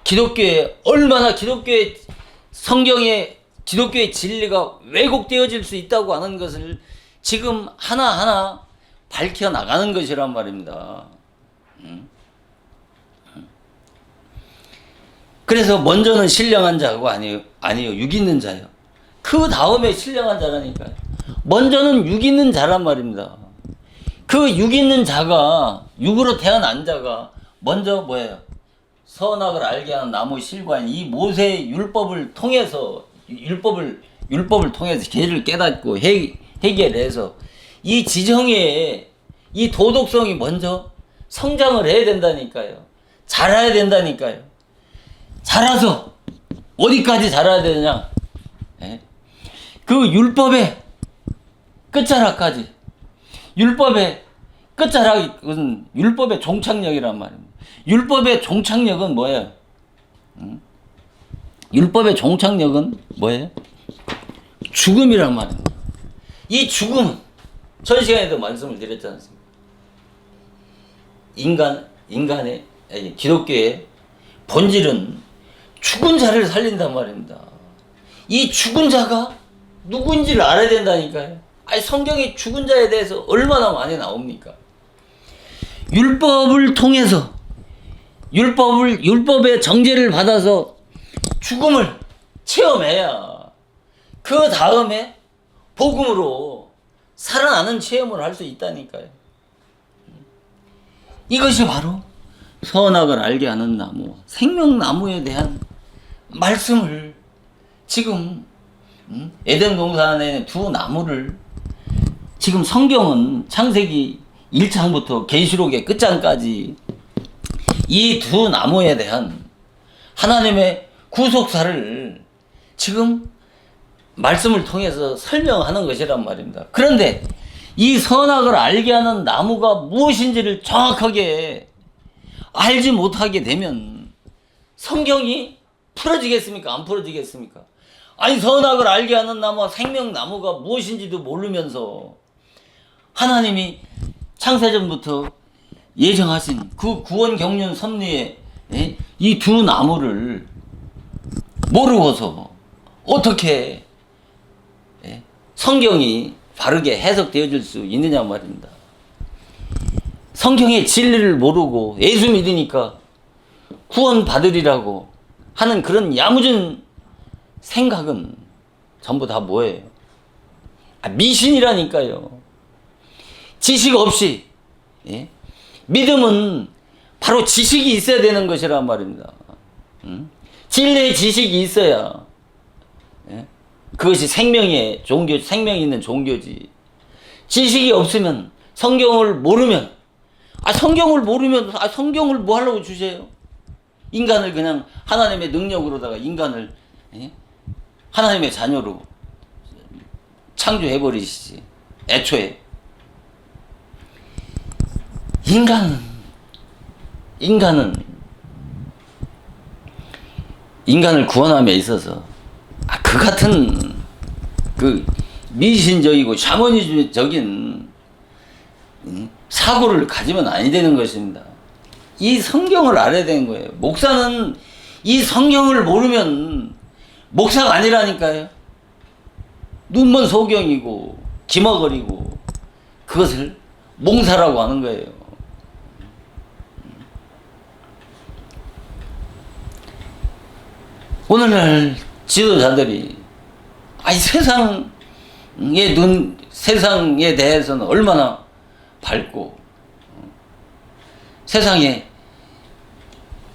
기독교에 얼마나 기독교의 성경의 기독교의 진리가 왜곡되어질 수 있다고 하는 것을 지금 하나하나 밝혀나가는 것이란 말입니다. 그래서 먼저는 신령한 자고 아니요 육 있는 자요. 그 다음에 신령한 자라니까요. 먼저는 육 있는 자란 말입니다. 그 육 있는 자가 육으로 태어난 자가 먼저 뭐예요? 선악을 알게 하는 나무 실과인 이 모세 율법을 통해서 율법을 통해서 죄를 깨닫고 해결해서 이 지정에 이 도덕성이 먼저 성장을 해야 된다니까요. 자라야 된다니까요. 자라서 어디까지 자라야 되느냐? 예? 그 율법의 끝자락까지. 율법의 끝자락은 율법의 종착역이란 말입니다. 율법의 종착역은 뭐예요? 율법의 종착역은 뭐예요? 죽음이란 말입니다. 이 죽음은 전 시간에도 말씀을 드렸지 않습니까? 인간의 기독교의 본질은 죽은 자를 살린단 말입니다. 이 죽은 자가 누구인지를 알아야 된다니까요. 아니 성경에 죽은 자에 대해서 얼마나 많이 나옵니까? 율법을 통해서 율법의 정죄를 받아서 죽음을 체험해야 그 다음에 복음으로 살아나는 체험을 할 수 있다니까요. 이것이 바로 선악을 알게 하는 나무, 생명나무에 대한 말씀을 지금 에덴 동산의 두 나무를 지금 성경은 창세기 1장부터 계시록의 끝장까지 이 두 나무에 대한 하나님의 구속사를 지금 말씀을 통해서 설명하는 것이란 말입니다. 그런데 이 선악을 알게 하는 나무가 무엇인지를 정확하게 알지 못하게 되면 성경이 풀어지겠습니까? 안 풀어지겠습니까? 아니 선악을 알게 하는 나무와 생명나무가 무엇인지도 모르면서 하나님이 창세전부터 예정하신 그 구원 경륜 섭리에 이 두 나무를 모르고서 어떻게 성경이 바르게 해석되어질 수 있느냐 말입니다. 성경의 진리를 모르고 예수 믿으니까 구원 받으리라고 하는 그런 야무진 생각은 전부 다 뭐예요? 미신이라니까요. 지식 없이 믿음은 바로 지식이 있어야 되는 것이란 말입니다. 진리의 지식이 있어야 그것이 생명의 종교, 생명이 있는 종교지. 지식이 없으면 성경을 모르면 성경을 뭐 하려고 주세요? 인간을 그냥 하나님의 능력으로다가 인간을 하나님의 자녀로 창조해버리시지. 애초에 인간을 구원함에 있어서 그 같은 그 미신적이고 샤머니즘적인 사고를 가지면 아니 되는 것입니다. 이 성경을 알아야 되는 거예요. 목사는 이 성경을 모르면 목사가 아니라니까요. 눈먼 소경이고 기머거리고 그것을 몽사라고 하는 거예요. 오늘날 지도자들이 세상에 대해서는 얼마나 밝고 세상에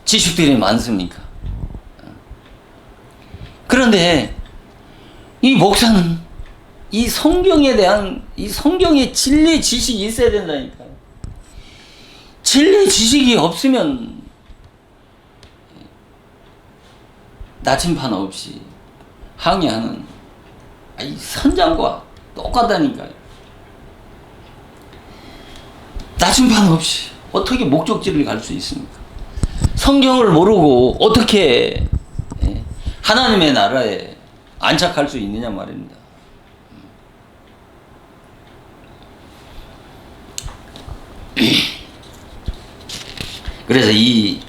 지식들이 많습니까? 그런데 이 목사는 이 성경에 대한 이 성경의 진리 지식이 있어야 된다니까요. 진리 지식이 없으면 나침판 없이 항해하는 이 선장과 똑같다니까요. 나침판 없이 어떻게 목적지를 갈 수 있습니까? 성경을 모르고 어떻게 하나님의 나라에 안착할 수 있느냐 말입니다. 그래서 이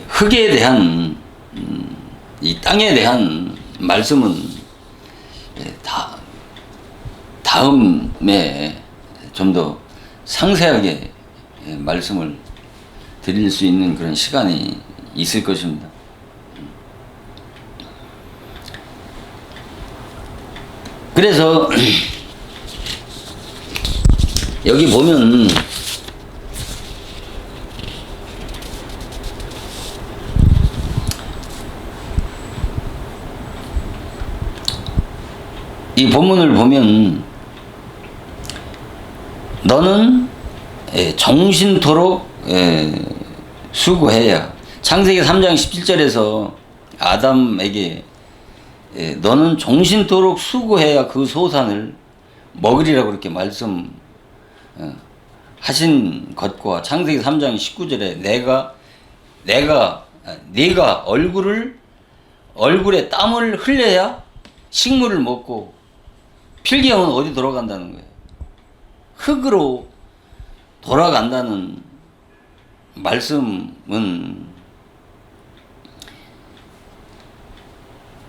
흙에 대한 이 땅에 대한 말씀은 다음에 좀 더 상세하게 말씀을 드릴 수 있는 그런 시간이 있을 것입니다. 그래서 여기 보면 이 본문을 보면 너는 정신토록 수고해야, 창세기 3장 17절에서 아담에게 너는 정신토록 수고해야 그 소산을 먹으리라고 그렇게 말씀하신 것과 창세기 3장 19절에 네가 얼굴에 땀을 흘려야 식물을 먹고 필경은 어디 돌아간다는 거예요. 흙으로 돌아간다는 말씀은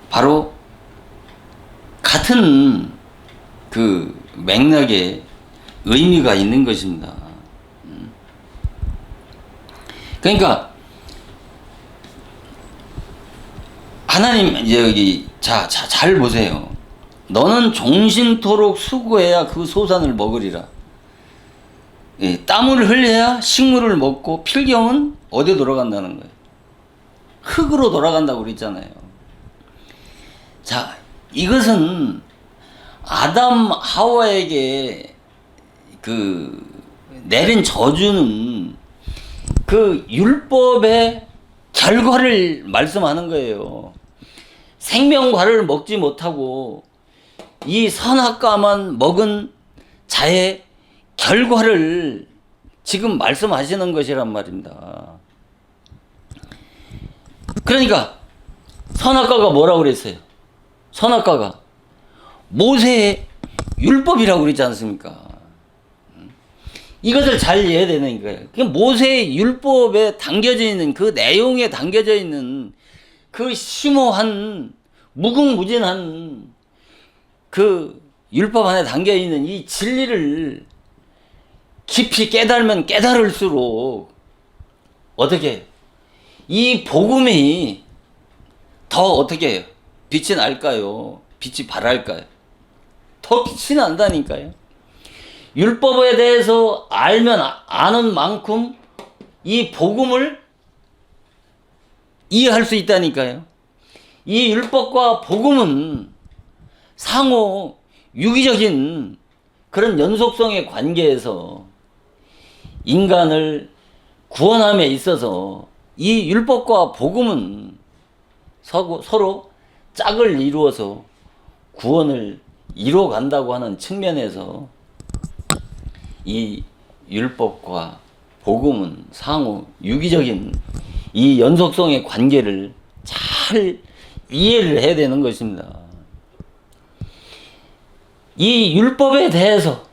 바로 같은 그 맥락에 의미가 있는 것입니다. 그러니까 하나님 여기 잘 보세요. 너는 종신토록 수고해야 그 소산을 먹으리라. 땀을 흘려야 식물을 먹고 필경은 어디에 돌아간다는 거예요? 흙으로 돌아간다고 그랬잖아요. 자, 이것은 아담 하와에게 그 내린 저주는 그 율법의 결과를 말씀하는 거예요. 생명과를 먹지 못하고 이 선악과만 먹은 자의 결과를 지금 말씀하시는 것이란 말입니다. 그러니까 선악과가 뭐라고 그랬어요? 선악과가 모세의 율법이라고 그랬지 않습니까? 이것을 잘 이해해야 되는 거예요. 그 모세의 율법에 담겨져 있는 그 내용에 담겨져 있는 그 심오한 무궁무진한 그 율법 안에 담겨 있는 이 진리를 깊이 깨달으면 깨달을수록 어떻게 해요? 이 복음이 더 어떻게 해요? 빛이 날까요? 빛이 발할까요? 더 빛이 난다니까요. 율법에 대해서 알면 아는 만큼 이 복음을 이해할 수 있다니까요. 이 율법과 복음은 상호 유기적인 그런 연속성의 관계에서 인간을 구원함에 있어서 이 율법과 복음은 서로 짝을 이루어서 구원을 이루어간다고 하는 측면에서 이 율법과 복음은 상호 유기적인 이 연속성의 관계를 잘 이해를 해야 되는 것입니다. 이 율법에 대해서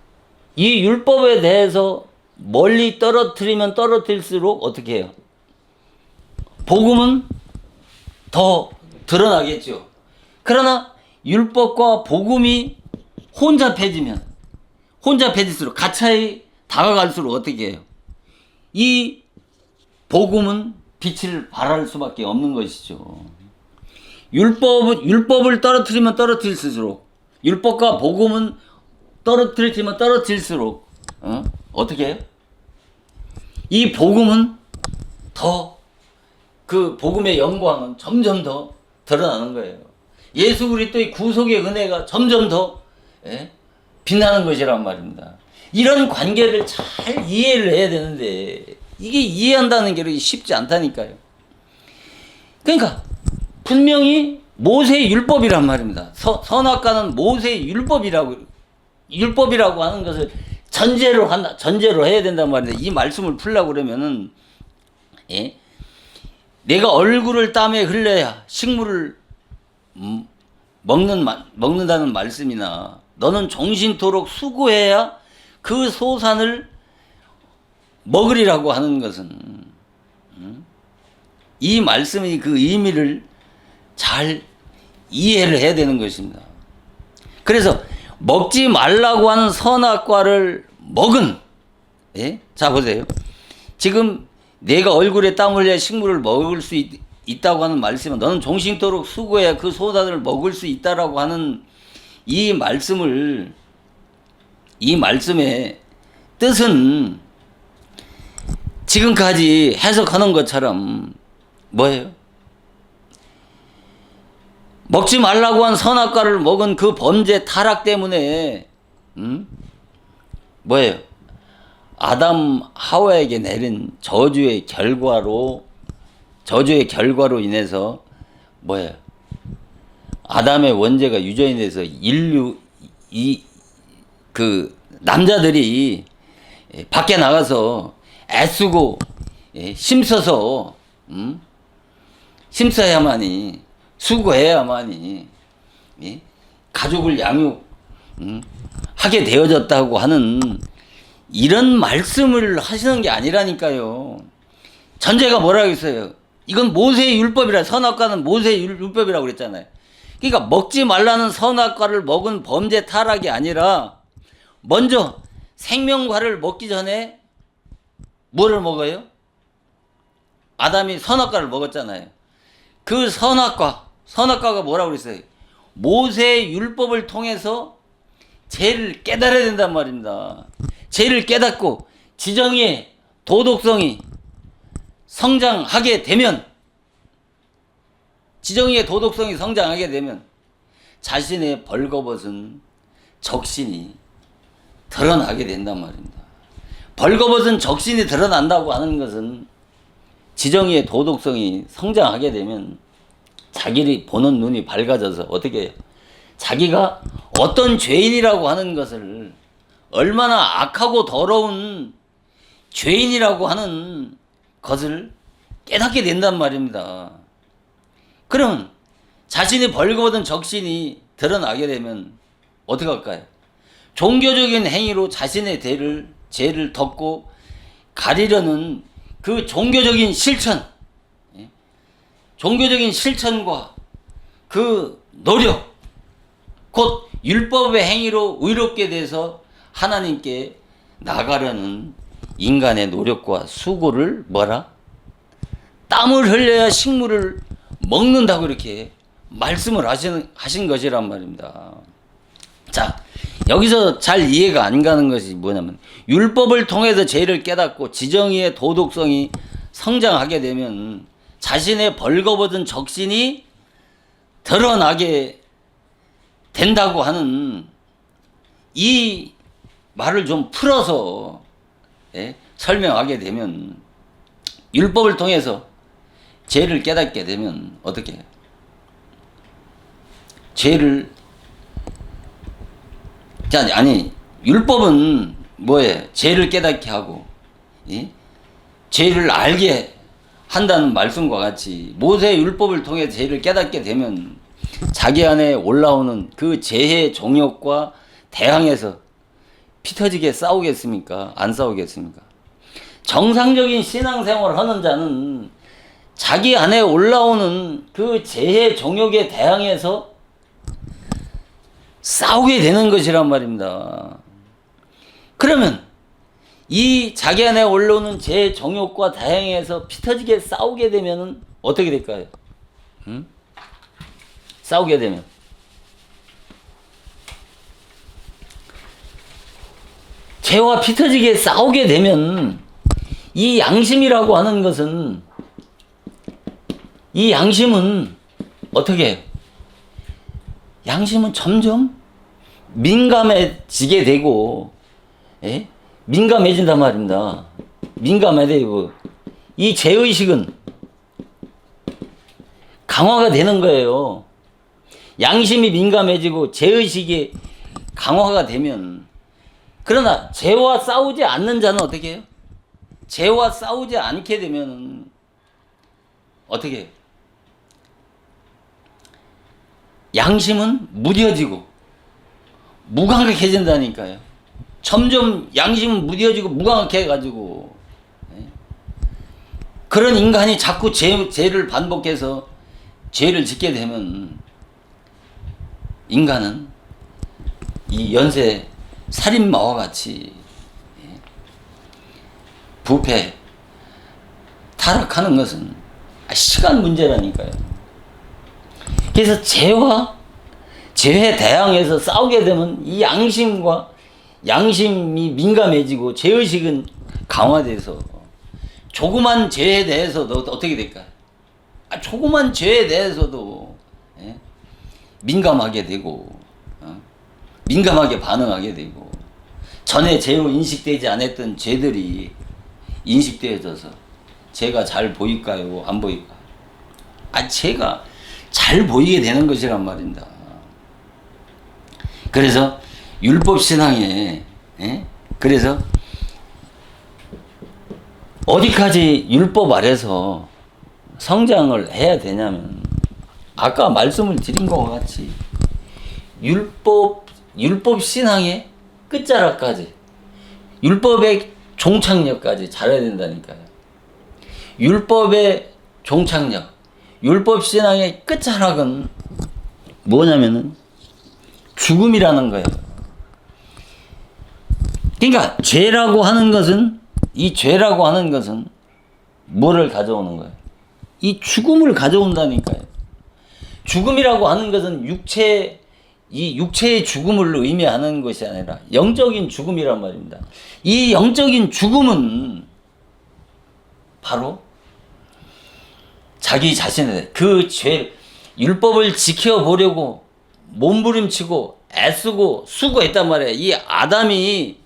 멀리 떨어뜨리면 떨어뜨릴수록 어떻게 해요? 복음은 더 드러나겠죠. 그러나 율법과 복음이 혼잡해질수록 가차히 다가갈수록 어떻게 해요? 이 복음은 빛을 발할 수밖에 없는 것이죠. 율법을 떨어뜨리면 떨어뜨릴수록, 율법과 복음은 떨어뜨리면 떨어뜨릴수록 어떻게 해요? 이 복음은 더 그 복음의 영광은 점점 더 드러나는 거예요. 예수 그리스도의 구속의 은혜가 점점 더 빛나는 것이란 말입니다. 이런 관계를 잘 이해를 해야 되는데 이게 이해한다는 게 쉽지 않다니까요. 그러니까 분명히 모세의 율법이란 말입니다. 선악과는 모세의 율법이라고 하는 것을 전제로 해야 된단 말인데, 이 말씀을 풀려고 그러면은 내가 얼굴을 땀에 흘려야 식물을 먹는다는 말씀이나 너는 정신토록 수고해야 그 소산을 먹으리라고 하는 것은 이 말씀이 그 의미를 잘 이해를 해야 되는 것입니다. 그래서 먹지 말라고 하는 선악과를 먹은, 자 보세요. 지금 내가 얼굴에 땀 흘려야 식물을 먹을 수 있다고 하는 말씀은 너는 종신토록 수고해야 그 소산을 먹을 수 있다라고 하는 이 말씀의 뜻은 지금까지 해석하는 것처럼 뭐예요? 먹지 말라고 한 선악과를 먹은 그 범죄 타락 때문에 뭐예요? 아담 하와에게 내린 저주의 결과로 인해서 뭐예요? 아담의 원죄가 유전이 돼서 인류 그 남자들이 밖에 나가서 애쓰고 힘써서 힘써야만이 수고해야만이 가족을 하게 되어졌다고 하는 이런 말씀을 하시는 게 아니라니까요. 전제가 뭐라고 했어요? 이건 모세의 율법이라, 선악과는 모세의 율법이라고 그랬잖아요. 그러니까 먹지 말라는 선악과를 먹은 범죄 타락이 아니라 먼저 생명과를 먹기 전에 뭐를 먹어요? 아담이 선악과를 먹었잖아요. 그 선악과가 뭐라고 그랬어요? 모세의 율법을 통해서 죄를 깨달아야 된단 말입니다. 죄를 깨닫고 지정의 도덕성이 성장하게 되면 자신의 벌거벗은 적신이 드러나게 된단 말입니다. 벌거벗은 적신이 드러난다고 하는 것은 지정의 도덕성이 성장하게 되면 자기를 보는 눈이 밝아져서 어떻게 해요? 자기가 어떤 죄인이라고 하는 것을, 얼마나 악하고 더러운 죄인이라고 하는 것을 깨닫게 된단 말입니다. 그럼 자신이 벌거벗은 적신이 드러나게 되면 어떻게 할까요? 종교적인 행위로 자신의 죄를 덮고 가리려는 그 종교적인 실천과 그 노력, 곧 율법의 행위로 의롭게 돼서 하나님께 나가려는 인간의 노력과 수고를 땀을 흘려야 식물을 먹는다고 이렇게 말씀을 하신 것이란 말입니다. 자, 여기서 잘 이해가 안 가는 것이 뭐냐면, 율법을 통해서 죄를 깨닫고 지정의의 도덕성이 성장하게 되면 자신의 벌거벗은 적신이 드러나게 된다고 하는 이 말을 좀 풀어서 설명하게 되면, 율법을 통해서 죄를 깨닫게 되면 어떻게 해요? 율법은 뭐예요? 죄를 깨닫게 하고 죄를 알게 한다는 말씀과 같이 모세의 율법을 통해 죄를 깨닫게 되면 자기 안에 올라오는 그 죄의 종욕과 대항해서 피 터지게 싸우겠습니까? 안 싸우겠습니까? 정상적인 신앙생활을 하는 자는 자기 안에 올라오는 그 죄의 종욕에 대항해서 싸우게 되는 것이란 말입니다. 그러면 이 자기 안에 올라오는 죄의 종욕과 대항해서 피 터지게 싸우게 되면 어떻게 될까요? 싸우게 되면 죄와 피 터지게 싸우게 되면 이 양심이라고 하는 것은, 이 양심은 어떻게 해요? 양심은 점점 민감해지게 되고, 민감해진단 말입니다. 민감해지고, 이 죄의식은 강화가 되는 거예요. 양심이 민감해지고 죄의식이 강화가 되면, 그러나 죄와 싸우지 않는 자는 어떻게 해요? 죄와 싸우지 않게 되면 어떻게 해요? 양심은 무뎌지고 무감각해진다니까요. 점점 양심은 무뎌지고 무감각해가지고 그런 인간이 자꾸 죄를 반복해서 죄를 짓게 되면 인간은 이 연쇄 살인마와 같이 부패, 타락하는 것은 시간 문제라니까요. 그래서 죄에 대항해서 싸우게 되면 이 양심이 민감해지고 죄의식은 강화돼서 조그만 죄에 대해서도 어떻게 될까요? 조그만 죄에 대해서도 민감하게 되고 민감하게 반응하게 되고 전에 제로 인식되지 않았던 죄들이 인식되어져서 죄가 잘 보일까요? 안 보일까요? 죄가 잘 보이게 되는 것이란 말입니다. 그래서 율법 신앙에 그래서 어디까지 율법 아래서 성장을 해야 되냐면 아까 말씀을 드린 것과 같이 율법 신앙의 끝자락까지 율법의 종착역까지 잘해야 된다니까요. 율법의 종착역, 율법 신앙의 끝자락은 뭐냐면은 죽음이라는 거예요. 그러니까 죄라고 하는 것은 이 죄라고 하는 것은 뭐를 가져오는 거예요? 이 죽음을 가져온다니까요. 죽음이라고 하는 것은 이 육체의 죽음을 의미하는 것이 아니라 영적인 죽음이란 말입니다. 이 영적인 죽음은 바로 자기 자신의 그 죄, 율법을 지켜보려고 몸부림치고 애쓰고 수고했단 말이에요. 이 아담이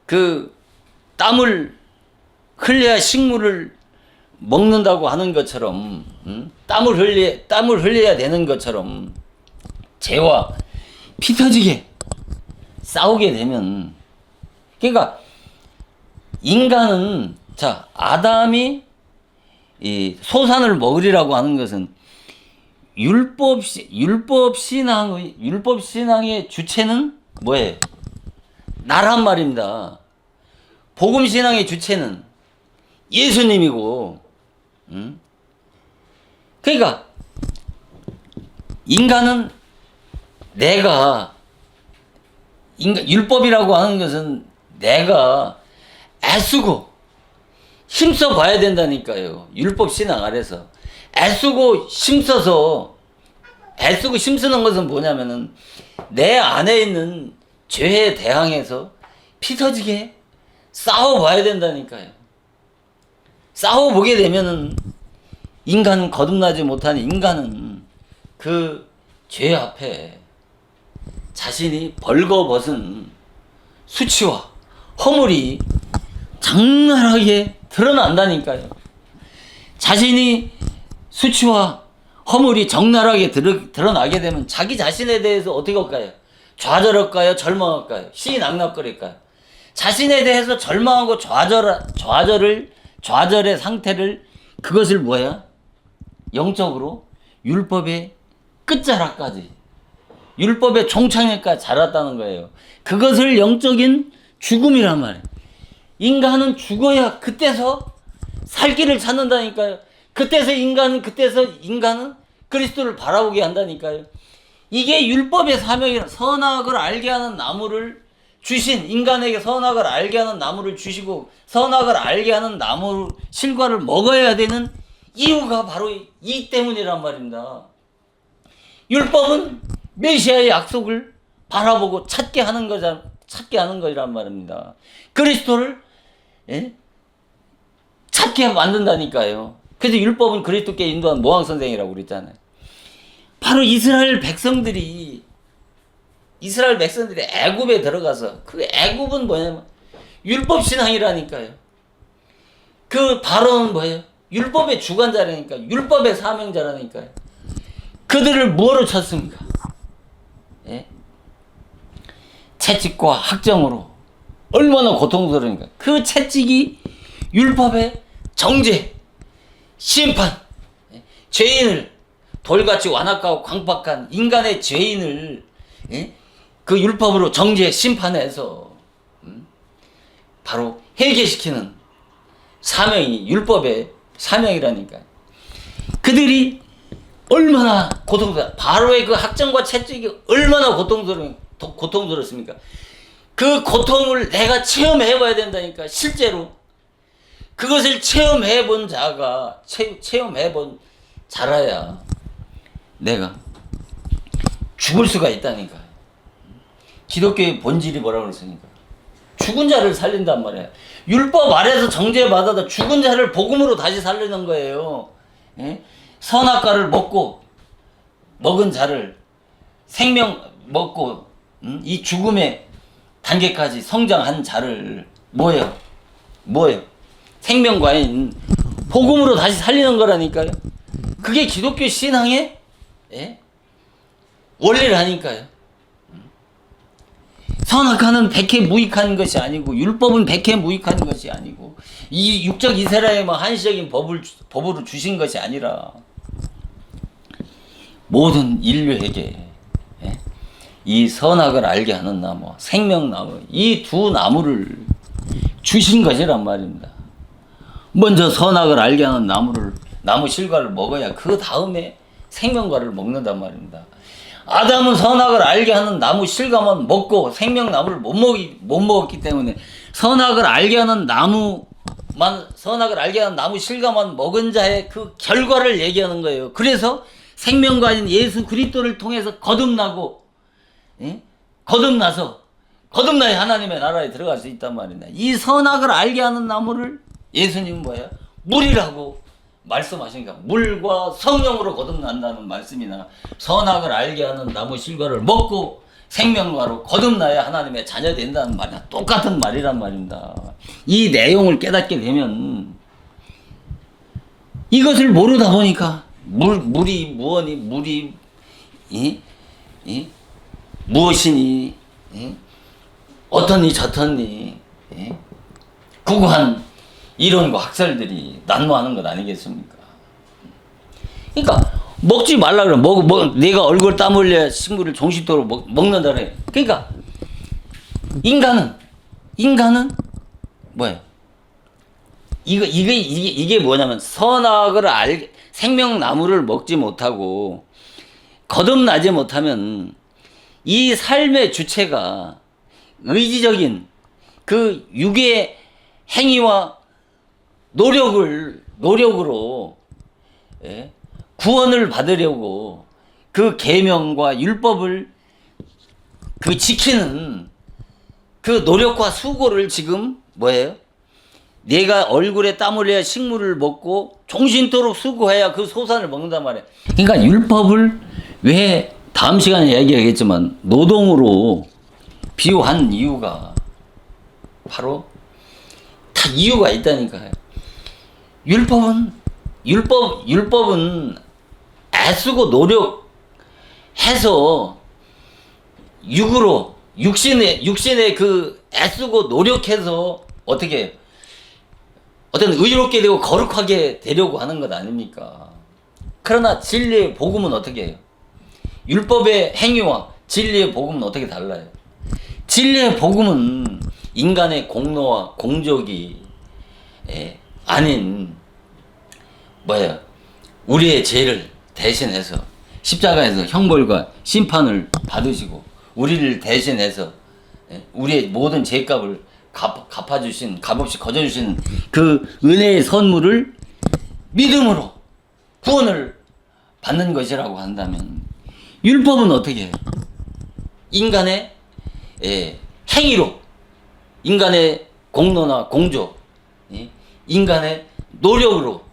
그 땀을 흘려야 식물을 먹는다고 하는 것처럼 땀을 흘려야 되는 것처럼 죄와 피 터지게 싸우게 되면 그러니까 인간은 아담이 이 소산을 먹으리라고 하는 것은 율법 신앙의 주체는 뭐예요? 나란 말입니다. 복음 신앙의 주체는 예수님이고, 그러니까 인간은 율법이라고 하는 것은 내가 애쓰고 힘써 봐야 된다니까요. 율법 신앙 아래서 애쓰고 힘쓰는 것은 뭐냐면은 내 안에 있는 죄에 대항해서 피 터지게 싸워봐야 된다니까요. 싸워보게 되면은 인간은 거듭나지 못한 인간은 그 죄 앞에 자신이 벌거벗은 수치와 허물이 장난하게 드러난다니까요. 자신이 수치와 허물이 적나라하게 드러나게 되면 자기 자신에 대해서 어떻게 할까요? 좌절할까요? 절망할까요? 시낙낙거릴까요? 자신에 대해서 절망하고 좌절의 상태를 그것을 뭐야? 영적으로 율법의 끝자락까지 율법의 종착역까지 자랐다는 거예요. 그것을 영적인 죽음이란 말이에요. 인간은 죽어야 그때서 살 길을 찾는다니까요. 그때서 인간은 그리스도를 바라보게 한다니까요. 이게 율법의 사명이라 선악을 알게 하는 나무를 주신 인간에게 선악을 알게 하는 나무를 주시고 선악을 알게 하는 나무 실과를 먹어야 되는 이유가 바로 이 때문이란 말입니다. 율법은 메시아의 약속을 바라보고 찾게 하는 거란 말입니다. 그리스도를 찾게 만든다니까요. 그래서 율법은 그리스도께 인도한 모황선생이라고 그랬잖아요. 바로 이스라엘 백성들이 애굽에 들어가서 그 애굽은 뭐냐면 율법 신앙이라니까요. 그 바로는 뭐예요? 율법의 주관자라니까, 율법의 사명자라니까요. 그들을 뭐로 쳤습니까? 채찍과 학정으로 얼마나 고통스러우니까. 그 채찍이 율법의 정죄, 심판, 죄인을 돌같이 완악하고 광박한 인간의 죄인을 그 율법으로 정죄, 심판해서 바로 해결시키는 사명이 율법의 사명이라니까. 그들이 얼마나 바로의 그 학정과 채찍이 얼마나 고통스럽습니까? 그 고통을 내가 체험해봐야 된다니까. 실제로 그것을 체험해본 자라야 내가 죽을 수가 있다니까. 기독교의 본질이 뭐라고 그랬습니까? 죽은 자를 살린단 말이에요. 율법 아래서 정죄받아도 죽은 자를 복음으로 다시 살리는 거예요. 선악과를 먹고 먹은 자를 생명 먹고 이 죽음의 단계까지 성장한 자를 뭐예요? 생명과인 복음으로 다시 살리는 거라니까요. 그게 기독교 신앙의 원리라니까요. 선악과는 백해 무익한 것이 아니고 율법은 백해 무익한 것이 아니고 이 육적 이스라엘만 한시적인 법으로 주신 것이 아니라 모든 인류에게 이 선악을 알게 하는 나무, 생명나무, 이 두 나무를 주신 것이란 말입니다. 먼저 선악을 알게 하는 나무 실과를 먹어야 그 다음에 생명과를 먹는단 말입니다. 아담은 선악을 알게 하는 나무 실과만 먹고 생명나무를 못 먹었기 때문에 선악을 알게 하는 나무 실과만 먹은 자의 그 결과를 얘기하는 거예요. 그래서 생명과인 예수 그리스도를 통해서 거듭나야 하나님의 나라에 들어갈 수 있단 말입니다. 이 선악을 알게 하는 나무를 예수님은 뭐예요? 물이라고 말씀하시니까 물과 성령으로 거듭난다는 말씀이나 선악을 알게 하는 나무 실과를 먹고 생명과로 거듭나야 하나님의 자녀 된다는 말이야. 똑같은 말이란 말입니다. 이 내용을 깨닫게 되면 이것을 모르다 보니까 물이 무엇이 무엇이니 어떠니 저떠니 구구한 이론과 학설들이 난무하는 것 아니겠습니까? 그러니까 먹지 말라 그러면 내가 얼굴 땀 흘려 식물을 종식도로 먹는다 그래. 그러니까 인간은 뭐예요? 이게 뭐냐면 선악을 생명나무를 먹지 못하고 거듭나지 못하면 이 삶의 주체가 의지적인 그 육의 행위와 노력으로 구원을 받으려고 그 계명과 율법을 지키는 그 노력과 수고를 지금 뭐예요? 내가 얼굴에 땀 흘려야 식물을 먹고 종신토록 수고해야 그 소산을 먹는단 말이에요. 그러니까 율법을 왜 다음 시간에 얘기하겠지만 노동으로 비유한 이유가 바로 다 이유가 있다니까요. 율법은 애쓰고 노력해서 육신의 그 애쓰고 노력해서 어떻게 해요? 어떤 의롭게 되고 거룩하게 되려고 하는 것 아닙니까? 그러나 진리의 복음은 어떻게 해요? 율법의 행위와 진리의 복음은 어떻게 달라요? 진리의 복음은 인간의 공로와 공적이 아닌 우리의 죄를 대신해서 십자가에서 형벌과 심판을 받으시고 우리를 대신해서 우리의 모든 죄값을 갚아주신, 값없이 거저주신 그 은혜의 선물을 믿음으로 구원을 받는 것이라고 한다면 율법은 어떻게 해요? 인간의 행위로, 인간의 공로나 공조, 인간의 노력으로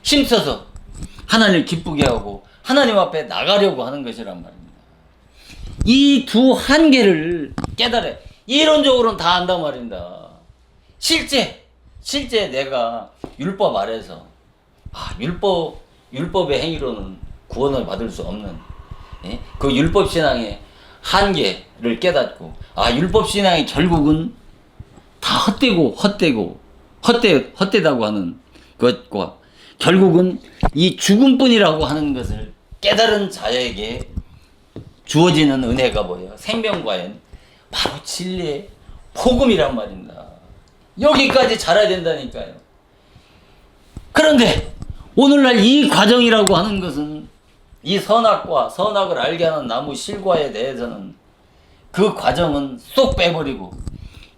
힘써서 하나님을 기쁘게 하고 하나님 앞에 나가려고 하는 것이란 말입니다. 이 두 한계를 깨달아요. 이론적으로는 다 안단 말입니다. 실제 내가 율법 아래서 율법의 행위로는 구원을 받을 수 없는 그 율법 신앙의 한계를 깨닫고 율법 신앙이 결국은 다 헛되다고 하는 것과 결국은 이 죽음뿐이라고 하는 것을 깨달은 자에게 주어지는 은혜가 뭐예요? 생명과엔 바로 진리의 복음이란 말입니다. 여기까지 잘해야 된다니까요. 그런데 오늘날 이 과정이라고 하는 것은 이 선악을 알게 하는 나무 실과에 대해서는 그 과정은 쏙 빼버리고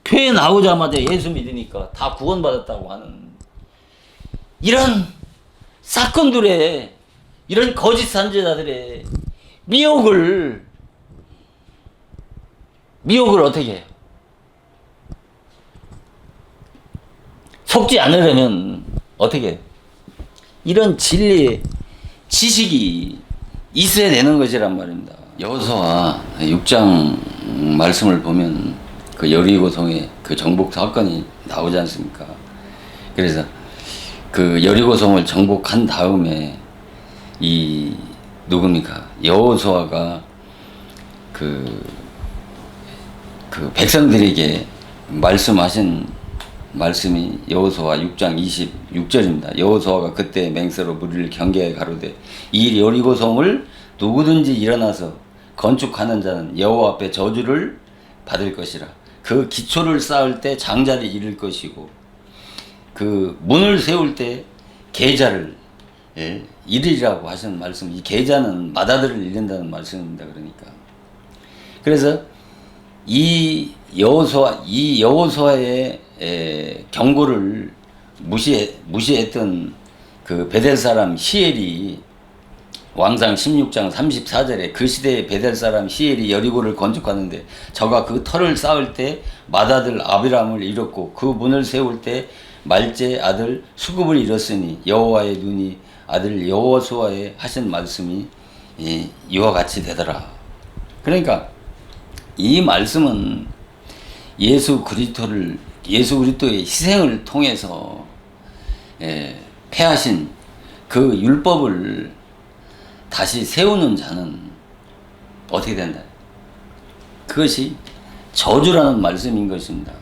교회 나오자마자 예수 믿으니까 다 구원받았다고 하는 이런 사건들의 이런 거짓 선지자들의 미혹을 어떻게 해요? 속지 않으려면 어떻게 해요? 이런 진리의 지식이 있어야 되는 것이란 말입니다. 여호수아 6장 말씀을 보면 그 여리고성의 그 정복 사건이 나오지 않습니까? 그래서 그 여리고성을 정복한 다음에 이 누굽니까? 여호수아가 그 백성들에게 말씀하신 말씀이 여호수아 6장 26절입니다. 여호수아가 그때 맹세로 무리를 경계하여 가로되 이 여리고성을 누구든지 일어나서 건축하는 자는 여호와 앞에 저주를 받을 것이라. 그 기초를 쌓을 때 장자를 잃을 것이고 그 문을 세울 때 계자를 잃으리라고 하신 말씀. 이 계자는 마다들을 잃는다는 말씀입니다. 그러니까 그래서 이 여호수아의 경고를 무시했던 그 베델 사람 히엘이 왕상 16장 34절에 그 시대의 베델 사람 히엘이 여리고를 건축하는데 저가 그 터를 쌓을 때 맏아들 아비람을 잃었고 그 문을 세울 때 말제 아들 수굽을 잃었으니 여호와의 눈이 아들 여호수아에 하신 말씀이 이와 같이 되더라. 그러니까 이 말씀은 예수 그리스도의 희생을 통해서 폐하신 그 율법을 다시 세우는 자는 어떻게 된다? 그것이 저주라는 말씀인 것입니다.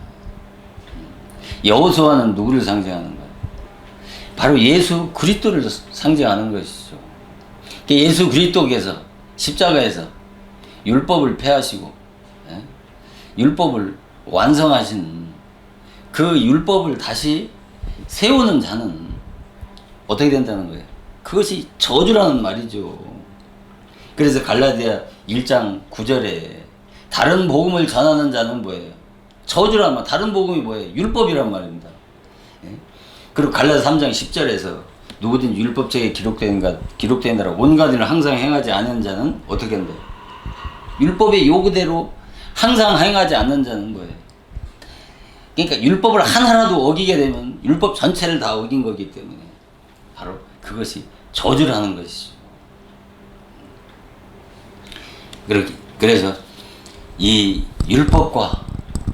여호수아는 누구를 상징하는 거예요? 바로 예수 그리스도를 상징하는 것이죠. 예수 그리스도께서 십자가에서 율법을 폐하시고 율법을 완성하신 그 율법을 다시 세우는 자는 어떻게 된다는 거예요? 그것이 저주라는 말이죠. 그래서 갈라디아 1장 9절에 다른 복음을 전하는 자는 뭐예요? 저주란 말. 다른 복음이 뭐예요? 율법이란 말입니다. 그리고 갈라디아 3장 10절에서 누구든지 율법책에 기록되느라 온갖 일을 항상 행하지 않는 자는 어떻게 한다? 율법의 요구대로 항상 행하지 않는 자는 뭐예요? 그러니까 율법을 하나라도 어기게 되면 율법 전체를 다 어긴 거기 때문에 바로 그것이 저주라는 것이죠. 그래서 이 율법과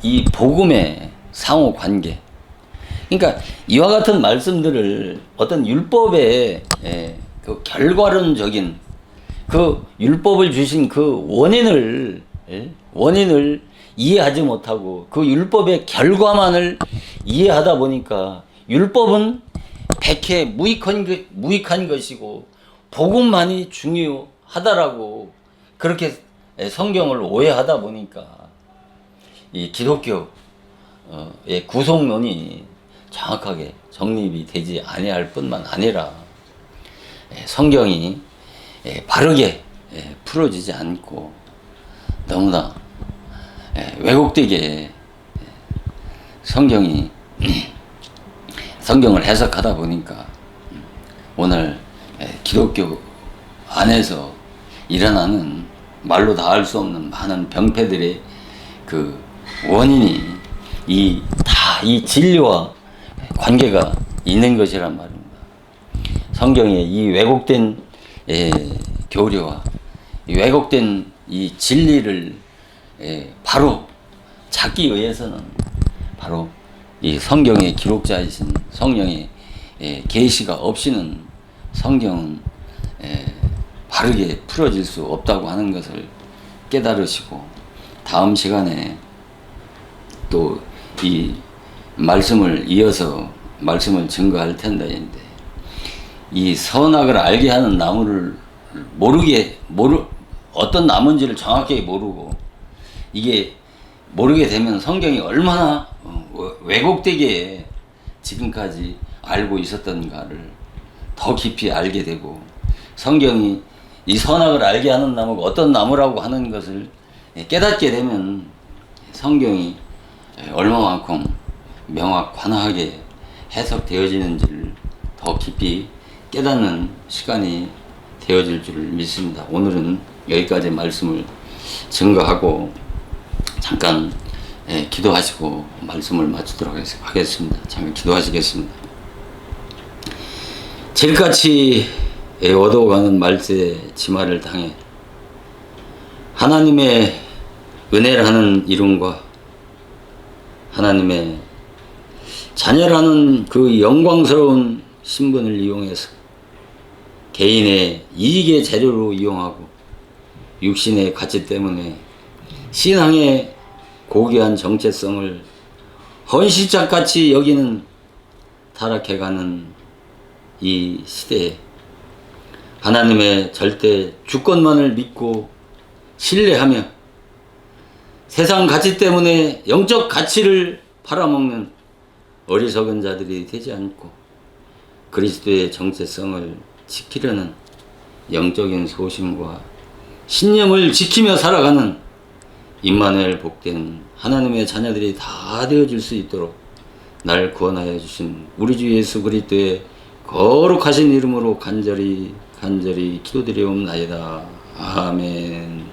이 복음의 상호 관계, 그러니까 이와 같은 말씀들을 어떤 율법의 그 결과론적인 그 율법을 주신 그 원인을 이해하지 못하고 그 율법의 결과만을 이해하다 보니까 율법은 백해 무익한 것이고 복음만이 중요하다라고 그렇게 성경을 오해하다 보니까 이 기독교의 구속론이 정확하게 정립이 되지 아니할 뿐만 아니라 성경이 바르게 풀어지지 않고 너무나 왜곡되게 성경을 해석하다 보니까 오늘 기독교 안에서 일어나는 말로 다 알 수 없는 많은 병폐들의 그 원인이 이 진리와 관계가 있는 것이란 말입니다. 성경의 이 왜곡된 교리와 이 왜곡된 이 진리를 바로 찾기 위해서는 바로 이 성경의 기록자이신 성령의 계시가 없이는 성경은 바르게 풀어질 수 없다고 하는 것을 깨달으시고 다음 시간에 또 이 말씀을 이어서 말씀을 증거할 텐데 이 선악을 알게 하는 나무를 어떤 나무인지를 정확하게 모르고 이게 모르게 되면 성경이 얼마나 왜곡되게 지금까지 알고 있었던가를 더 깊이 알게 되고 성경이 이 선악을 알게 하는 나무가 어떤 나무라고 하는 것을 깨닫게 되면 성경이 얼마만큼 명확하게 해석되어지는지를 더 깊이 깨닫는 시간이 되어질 줄 믿습니다. 오늘은 여기까지 말씀을 증거하고 잠깐 기도하시고 말씀을 마치도록 하겠습니다. 잠깐 기도하시겠습니다. 제일같이 얻어가는 말세 지마를 당해 하나님의 은혜라는 이름과 하나님의 자녀라는 그 영광스러운 신분을 이용해서 개인의 이익의 재료로 이용하고 육신의 가치 때문에 신앙의 고귀한 정체성을 헌시짝같이 여기는 타락해가는 이 시대에 하나님의 절대 주권만을 믿고 신뢰하며 세상 가치 때문에 영적 가치를 팔아먹는 어리석은 자들이 되지 않고 그리스도의 정체성을 지키려는 영적인 소심과 신념을 지키며 살아가는 임마누엘 복된 하나님의 자녀들이 다 되어질 수 있도록 날 구원하여 주신 우리 주 예수 그리스도의 거룩하신 이름으로 간절히 기도드리옵나이다. 아멘.